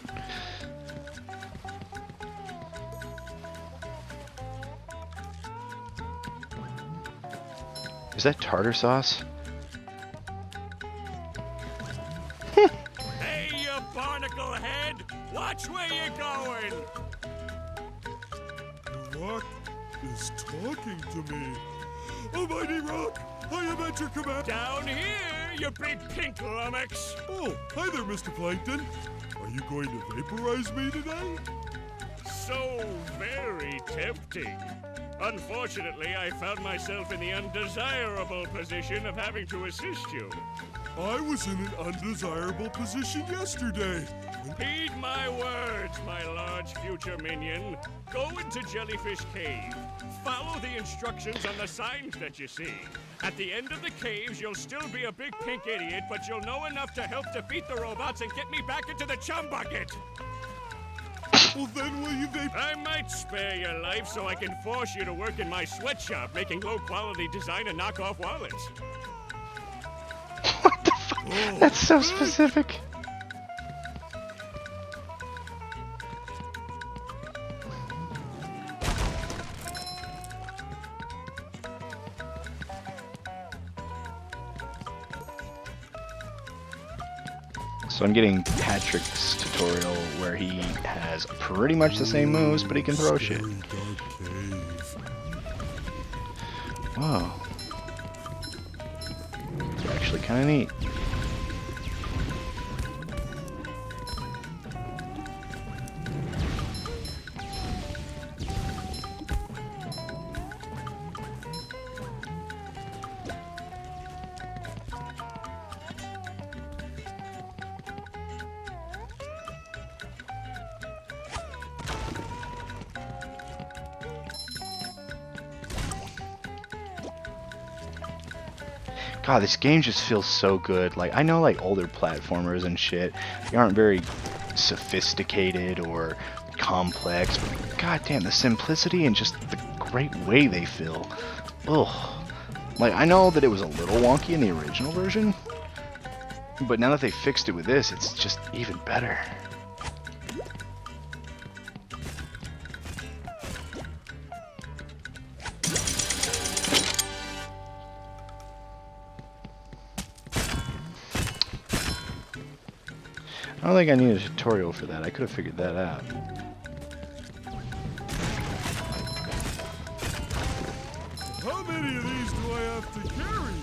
Is that tartar sauce? Hey, you barnacle head! Watch where you're going! The rock is talking to me. Almighty Rock, I am at your command. Down here, you big pink lummox! Oh, hi there, Mr. Plankton. Are you going to vaporize me today? So very tempting. Unfortunately, I found myself in the undesirable position of having to assist you. I was in an undesirable position yesterday. Heed my words, my large future minion. Go into Jellyfish Cave. Follow the instructions on the signs that you see. At the end of the caves, you'll still be a big pink idiot, but you'll know enough to help defeat the robots and get me back into the chum bucket. Well, then will you I might spare your life so I can force you to work in my sweatshop making low-quality designer knockoff wallets. What the fuck? That's so specific. So I'm getting Patrick's tutorial where he has pretty much the same moves, but he can throw shit. Whoa. It's actually kind of neat. God, this game just feels so good. Like, I know like older platformers and shit, they aren't very sophisticated or complex, but goddamn, the simplicity and just the great way they feel. Ugh. Like, I know that it was a little wonky in the original version, but now that they fixed it with this, it's just even better. I don't think I need a tutorial for that. I could have figured that out. How many of these do I have to carry?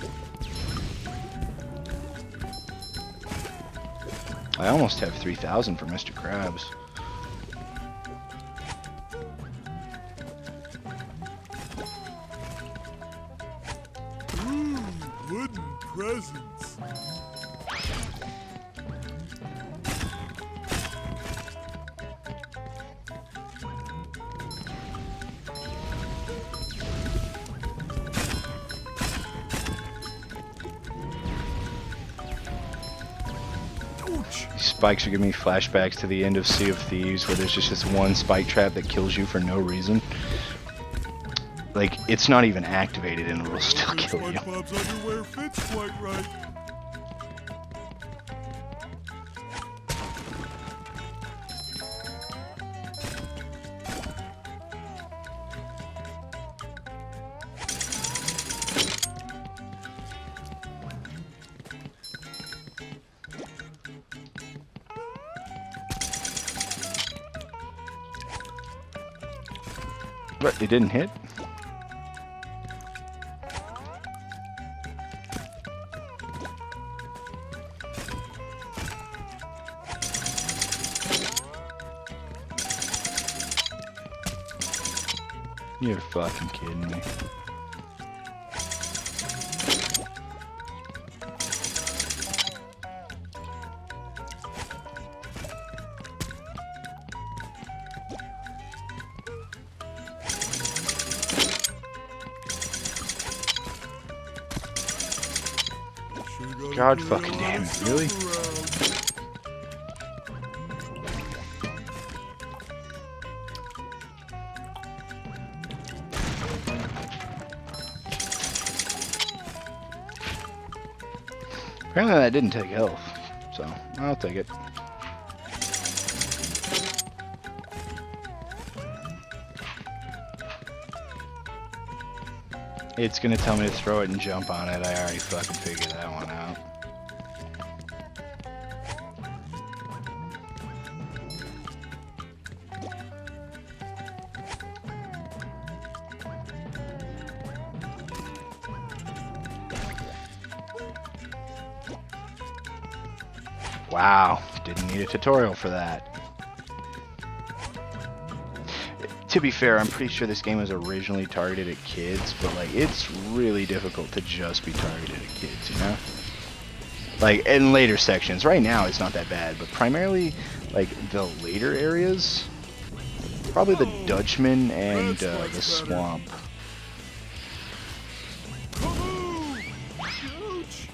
I almost have 3,000 for Mr. Krabs. Ooh, wooden presents. These spikes are giving me flashbacks to the end of Sea of Thieves, where there's just this one spike trap that kills you for no reason. Like, it's not even activated and it'll still kill you. SpongeBob's underwear fits quite right. But it didn't hit? You're fucking kidding me. God fucking damn it, really? Apparently that didn't take health, so I'll take it. It's gonna tell me to throw it and jump on it. I already fucking figured that one out. Wow, didn't need a tutorial for that. To be fair, I'm pretty sure this game was originally targeted at kids, but like, it's really difficult to just be targeted at kids, you know? Like, in later sections. Right now, it's not that bad, but primarily, like, the later areas, probably the Dutchman and the swamp. Ouch!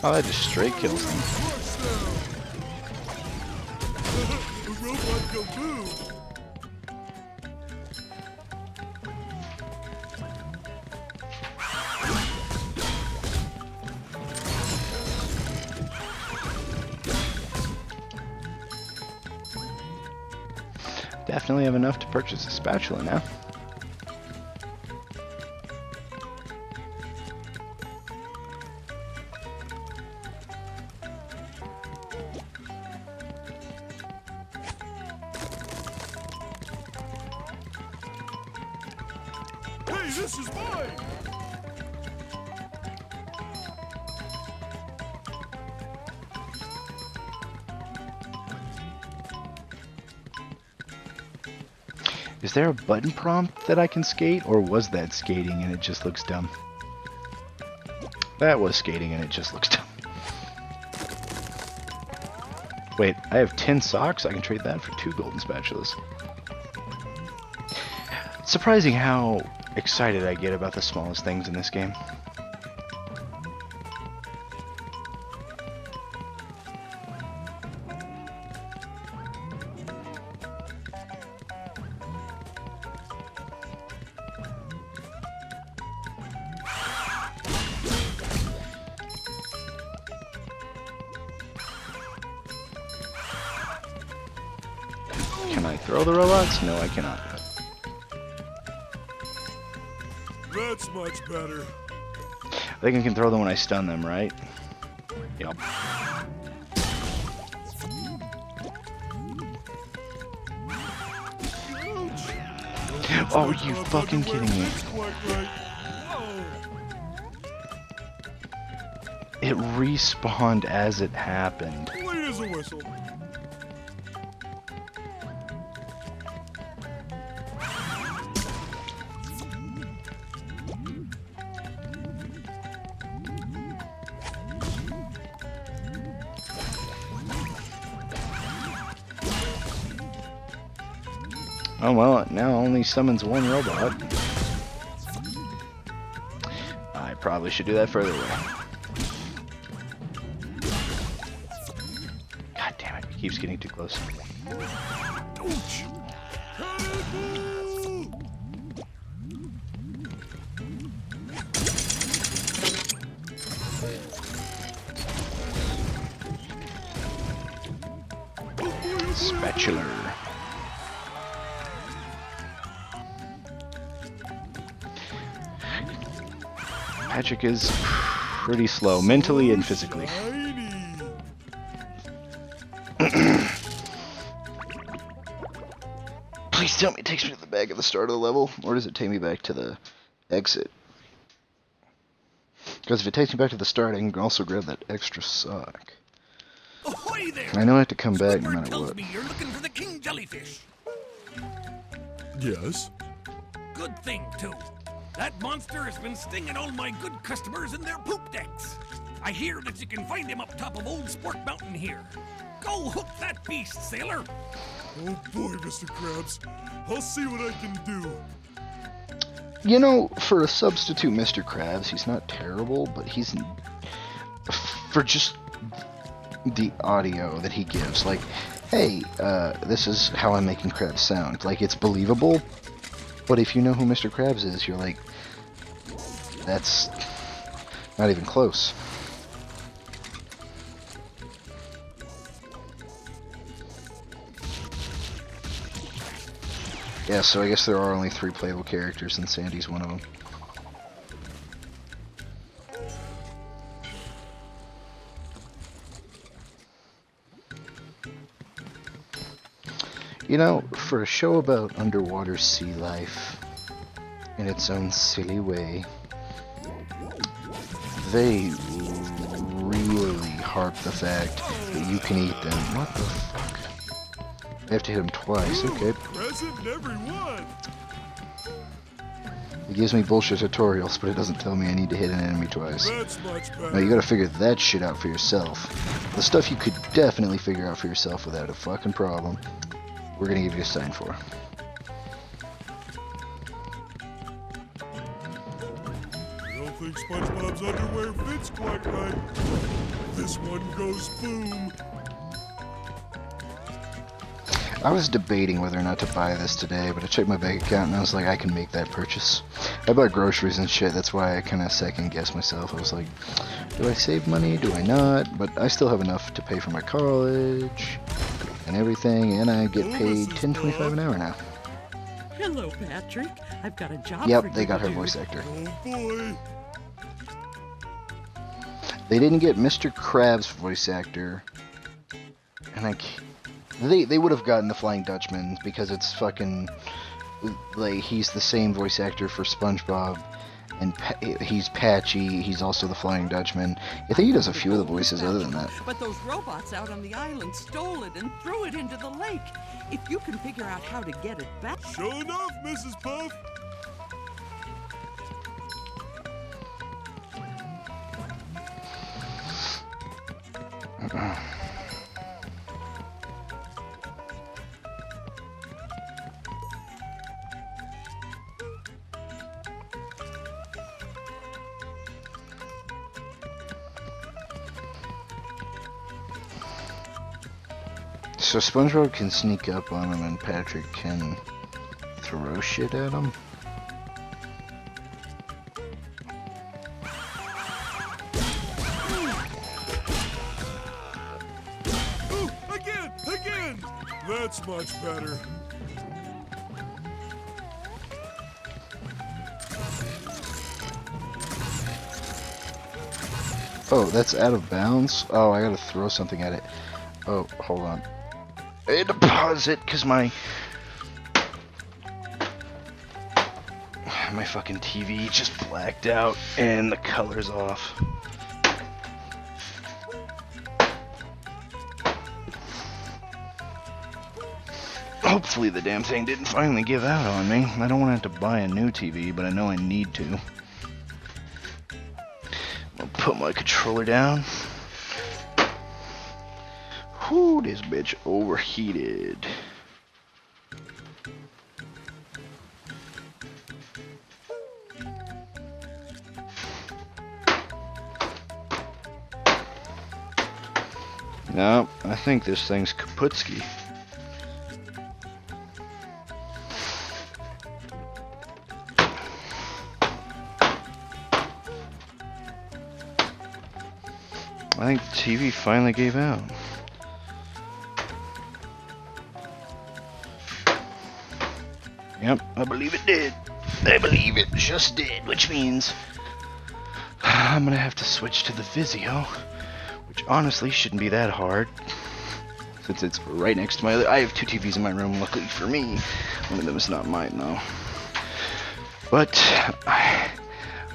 Oh, that just straight kills them. A robot kaboom! Definitely have enough to purchase a spatula now. Hey, this is mine! Is there a button prompt that I can skate, or was that skating and it just looks dumb? That was skating and it just looks dumb. Wait, I have 10 socks? I can trade that for 2 golden spatulas. It's surprising how excited I get about the smallest things in this game. Can I throw the robots? No, I cannot. That's much better. I think I can throw them when I stun them, right? Yep. Oh, are you fucking kidding me? It respawned as it happened. Clean as a whistle. Oh well, it now only summons 1 robot. I probably should do that further away. God damn it, he keeps getting too close. Ouch! Spatula. Patrick is pretty slow, mentally and physically. Please tell me it takes me to the back at the start of the level, or does it take me back to the exit? Because if it takes me back to the start, I can also grab that extra sock. Ahoy there! I know I have to come back no Squidward matter tells what. me you're looking for the king jellyfish. Yes? Good thing, too. That monster has been stinging all my good customers in their poop decks. I hear that you can find him up top of Old Sport Mountain here. Go hook that beast, sailor. Oh boy, Mr. Krabs. I'll see what I can do. You know, for a substitute Mr. Krabs, he's not terrible, but he's... For just the audio that he gives, like, hey, this is how I'm making Krabs sound. Like, it's believable, but if you know who Mr. Krabs is, you're like, that's not even close. Yeah, so I guess there are only 3 playable characters, and Sandy's one of them. You know, for a show about underwater sea life, in its own silly way, they really harp the fact that you can eat them. What the fuck? I have to hit them twice, okay. Present in every one. It gives me bullshit tutorials, but it doesn't tell me I need to hit an enemy twice. That's much better. Now you gotta figure that shit out for yourself. The stuff you could definitely figure out for yourself without a fucking problem, we're gonna give you a sign for. I don't think SpongeBob's underwear fits quite right. This one goes boom. I was debating whether or not to buy this today, but I checked my bank account and I was like, I can make that purchase. I bought groceries and shit, that's why I kind of second-guessed myself. I was like, do I save money? Do I not? But I still have enough to pay for my college and everything, and I get paid $10.25 an hour now. Hello, Patrick. I've got a job for Yep, you they got to her do. voice actor. Oh boy. They didn't get Mr. Krabs' voice actor, and they would have gotten the Flying Dutchman because it's fucking like he's the same voice actor for SpongeBob, and he's Patchy. He's also the Flying Dutchman. I think he does a few of the voices other than that. But those robots out on the island stole it and threw it into the lake. If you can figure out how to get it back. Sure enough, Mrs. Puff. So SpongeBob can sneak up on him and Patrick can throw shit at him? Oh, again! That's much better. Oh, that's out of bounds? Oh, I gotta throw something at it. Oh, hold on. I had to pause it because my fucking TV just blacked out and the color's off. Hopefully the damn thing didn't finally give out on me. I don't want to have to buy a new TV, but I know I need to. I'll put my controller down. Whew, this bitch overheated. No, I think this thing's Kaputski. I think the TV finally gave out. Yep, I believe it did. I believe it just did, which means I'm gonna have to switch to the Vizio, which honestly shouldn't be that hard, since it's right next to my other. I have two TVs in my room, luckily for me. One of them is not mine, though. But,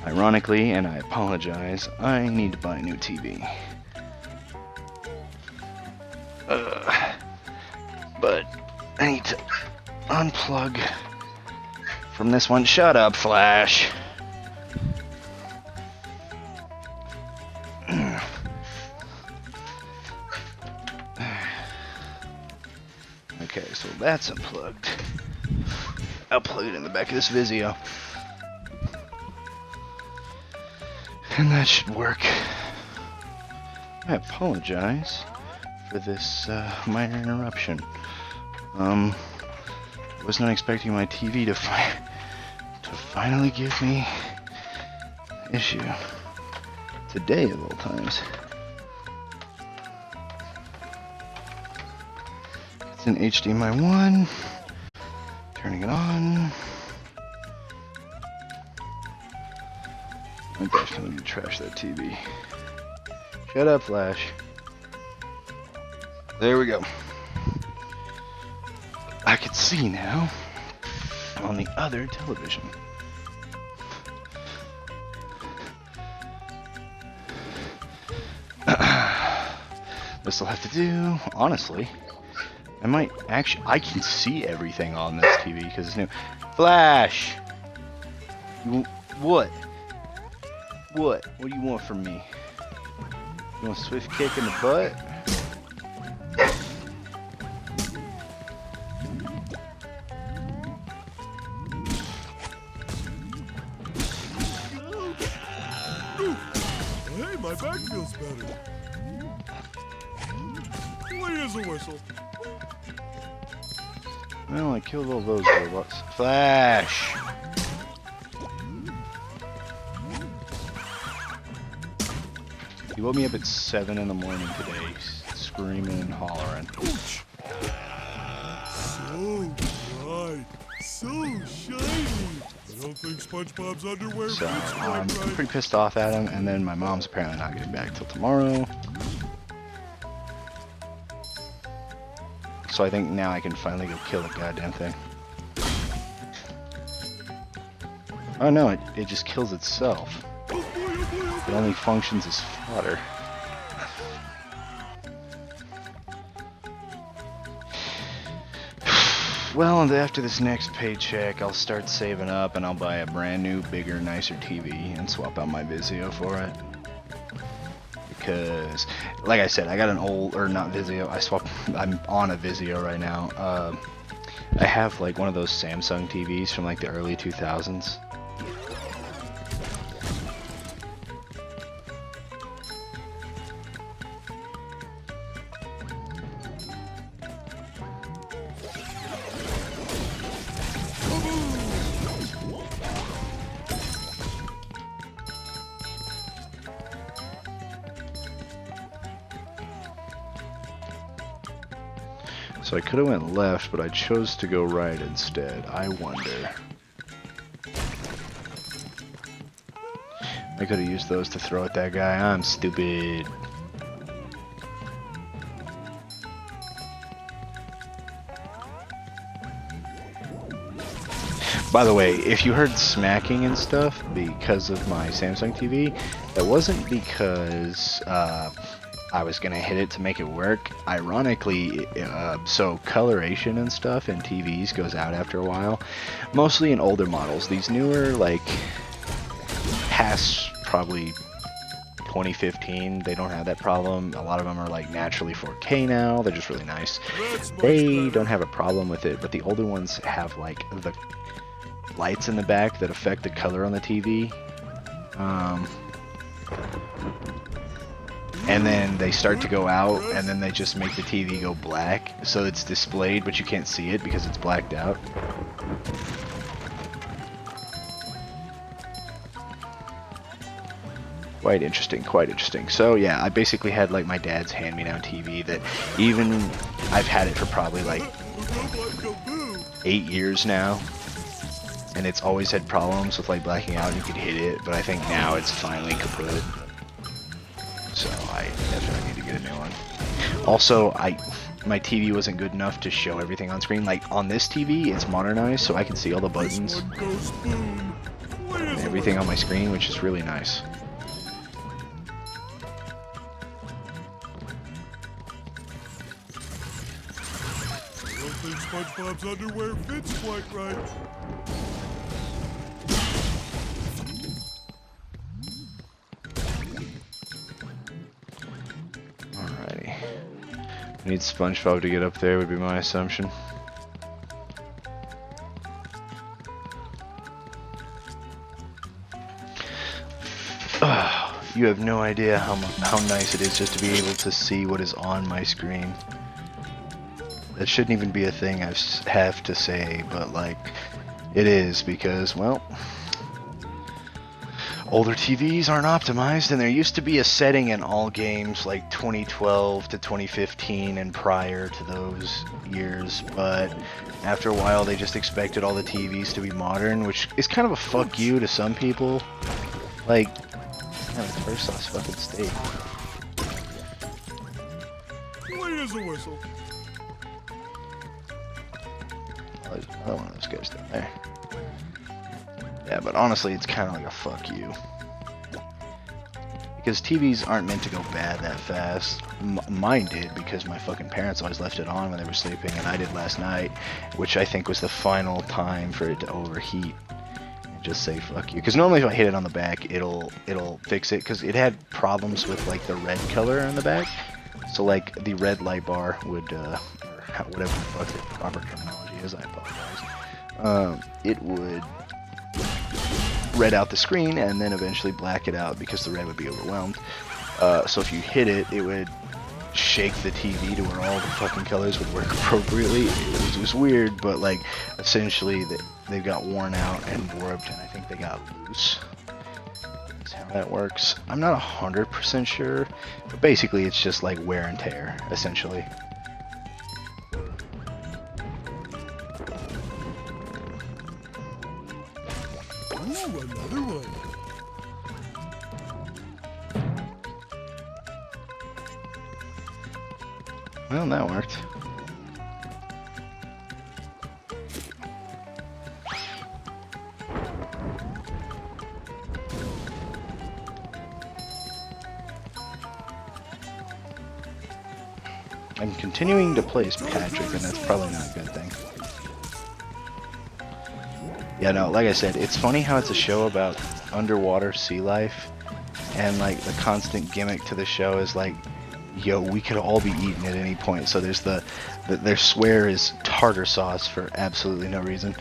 ironically, and I apologize, I need to buy a new TV. But I need to unplug from this one. Shut up, Flash. Okay, so that's unplugged. I'll plug it in the back of this Vizio. And that should work. I apologize for this minor interruption. Was not expecting my TV to finally give me issue. Today of all times. It's in HDMI 1. Turning it on. I'm definitely gonna trash that TV. Shut up, Flash. There we go. I I can see now on the other television. This will have to do, honestly. I might actually, I can see everything on this TV because it's new. Flash! What? What? What do you want from me? You want a swift kick in the butt? Hey, my back feels better. Clean as a whistle. Well, I killed all those robots. Flash! He woke me up at 7 in the morning today, screaming and hollering. So bright. So shiny. I don't think SpongeBob's underwear So, fits quite I'm right. pretty pissed off at him, and then my mom's apparently not getting back till tomorrow. So I think now I can finally go kill the goddamn thing. Oh no, it just kills itself. It only functions as fodder. Well, and after this next paycheck, I'll start saving up and I'll buy a brand new, bigger, nicer TV and swap out my Vizio for it. Because, like I said, I got an old, or not Vizio, I'm on a Vizio right now. I have like one of those Samsung TVs from like the early 2000s. So I could have went left, but I chose to go right instead. I wonder. I could have used those to throw at that guy. I'm stupid. By the way, if you heard smacking and stuff because of my Samsung TV, that wasn't because I was gonna hit it to make it work. Ironically, so coloration and stuff in TVs goes out after a while, mostly in older models. These newer, like past probably 2015, they don't have that problem. A lot of them are like naturally 4K now. They're just really nice. They don't have a problem with it, but the older ones have like the lights in the back that affect the color on the TV. And then they start to go out, and then they just make the TV go black, so it's displayed, but you can't see it because it's blacked out. Quite interesting, quite interesting. So yeah, I basically had like my dad's hand-me-down TV that even I've had it for probably like 8 years now, and it's always had problems with like blacking out, and you could hit it, but I think now it's finally kaput. So I definitely need to get a new one. Also, my TV wasn't good enough to show everything on screen. Like on this TV, it's modernized, so I can see all the buttons and everything on my screen, which is really nice. I don't think SpongeBob's underwear fits quite right. Alrighty. I need SpongeBob to get up there, would be my assumption. You have no idea how nice it is just to be able to see what is on my screen. That shouldn't even be a thing I have to say, but like, it is because, well, older TVs aren't optimized, and there used to be a setting in all games like 2012 to 2015 and prior to those years, but after a while they just expected all the TVs to be modern, which is kind of a fuck you to some people. Like, man, the first sauce fucking steak. Clean as a whistle. there's another one of those guys down there. Yeah, but honestly, it's kind of like a fuck you. Because TVs aren't meant to go bad that fast. Mine did, because my fucking parents always left it on when they were sleeping, and I did last night, which I think was the final time for it to overheat. And just say fuck you. Because normally if I hit it on the back, it'll fix it, because it had problems with like the red color on the back. So like the red light bar would, or whatever the fuck the proper terminology is, I apologize. It would red out the screen and then eventually black it out because the red would be overwhelmed. So if you hit it, it would shake the TV to where all the fucking colors would work appropriately. It was weird, but like essentially they got worn out and warped, and I think they got loose. That's how that works. I'm not 100% sure, but basically it's just like wear and tear, essentially. Ooh, another one. Well, that worked. I'm continuing to play as Patrick, and that's probably not a good thing. Yeah, no, like I said, it's funny how it's a show about underwater sea life, and like the constant gimmick to the show is like, yo, we could all be eaten at any point. So there's their swear is tartar sauce for absolutely no reason.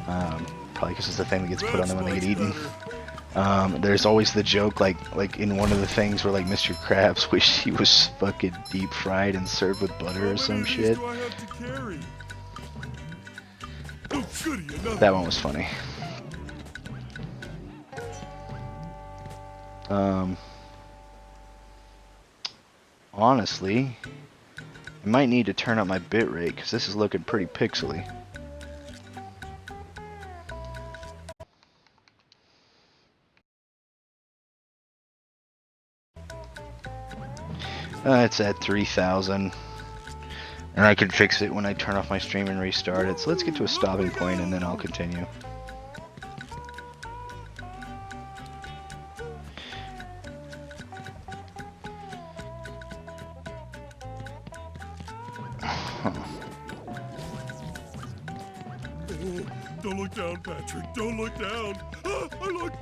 Probably because it's the thing that gets put on them when they get eaten. There's always the joke, like in one of the things where like Mr. Krabs wished he was fucking deep fried and served with butter or some shit. That one was funny. Honestly, I might need to turn up my bitrate because this is looking pretty pixely. It's at 3000, and I can fix it when I turn off my stream and restart it. So let's get to a stopping point and then I'll continue. Don't look down, Patrick. Don't look down. Ah, I look.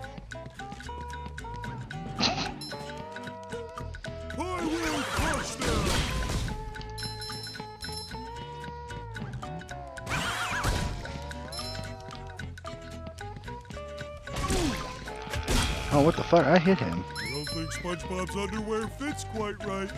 I will crush them. Oh, what the fuck? I hit him. I don't think SpongeBob's underwear fits quite right.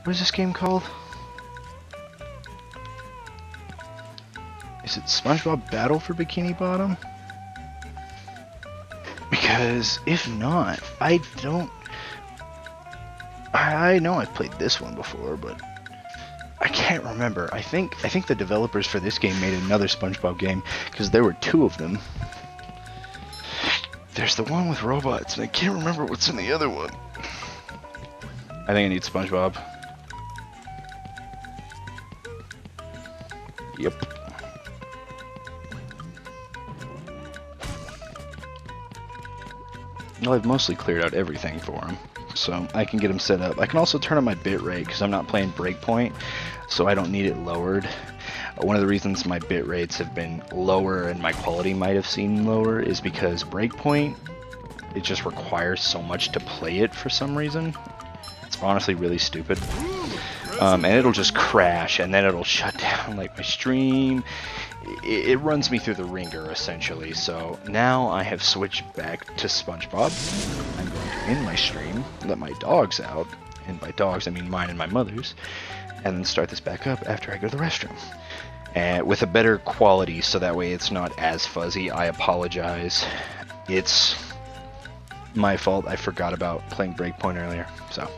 What is this game called? Is it SpongeBob Battle for Bikini Bottom? Because if not, I know I've played this one before, but I can't remember. I think the developers for this game made another SpongeBob game because there were two of them. There's the one with robots, and I can't remember what's in the other one. I think I need SpongeBob. Yep. Well, I've mostly cleared out everything for him, so I can get him set up. I can also turn on my bitrate because I'm not playing Breakpoint, so I don't need it lowered. One of the reasons my bit rates have been lower and my quality might have seemed lower is because Breakpoint, it just requires so much to play it for some reason. It's honestly really stupid. And it'll just crash, and then it'll shut down like my stream. It runs me through the ringer, essentially. So now I have switched back to SpongeBob. I'm going to end my stream, let my dogs out, and by dogs I mean mine and my mother's, and then start this back up after I go to the restroom. And with a better quality, so that way it's not as fuzzy. I apologize. It's My fault. I forgot about playing Breakpoint earlier. So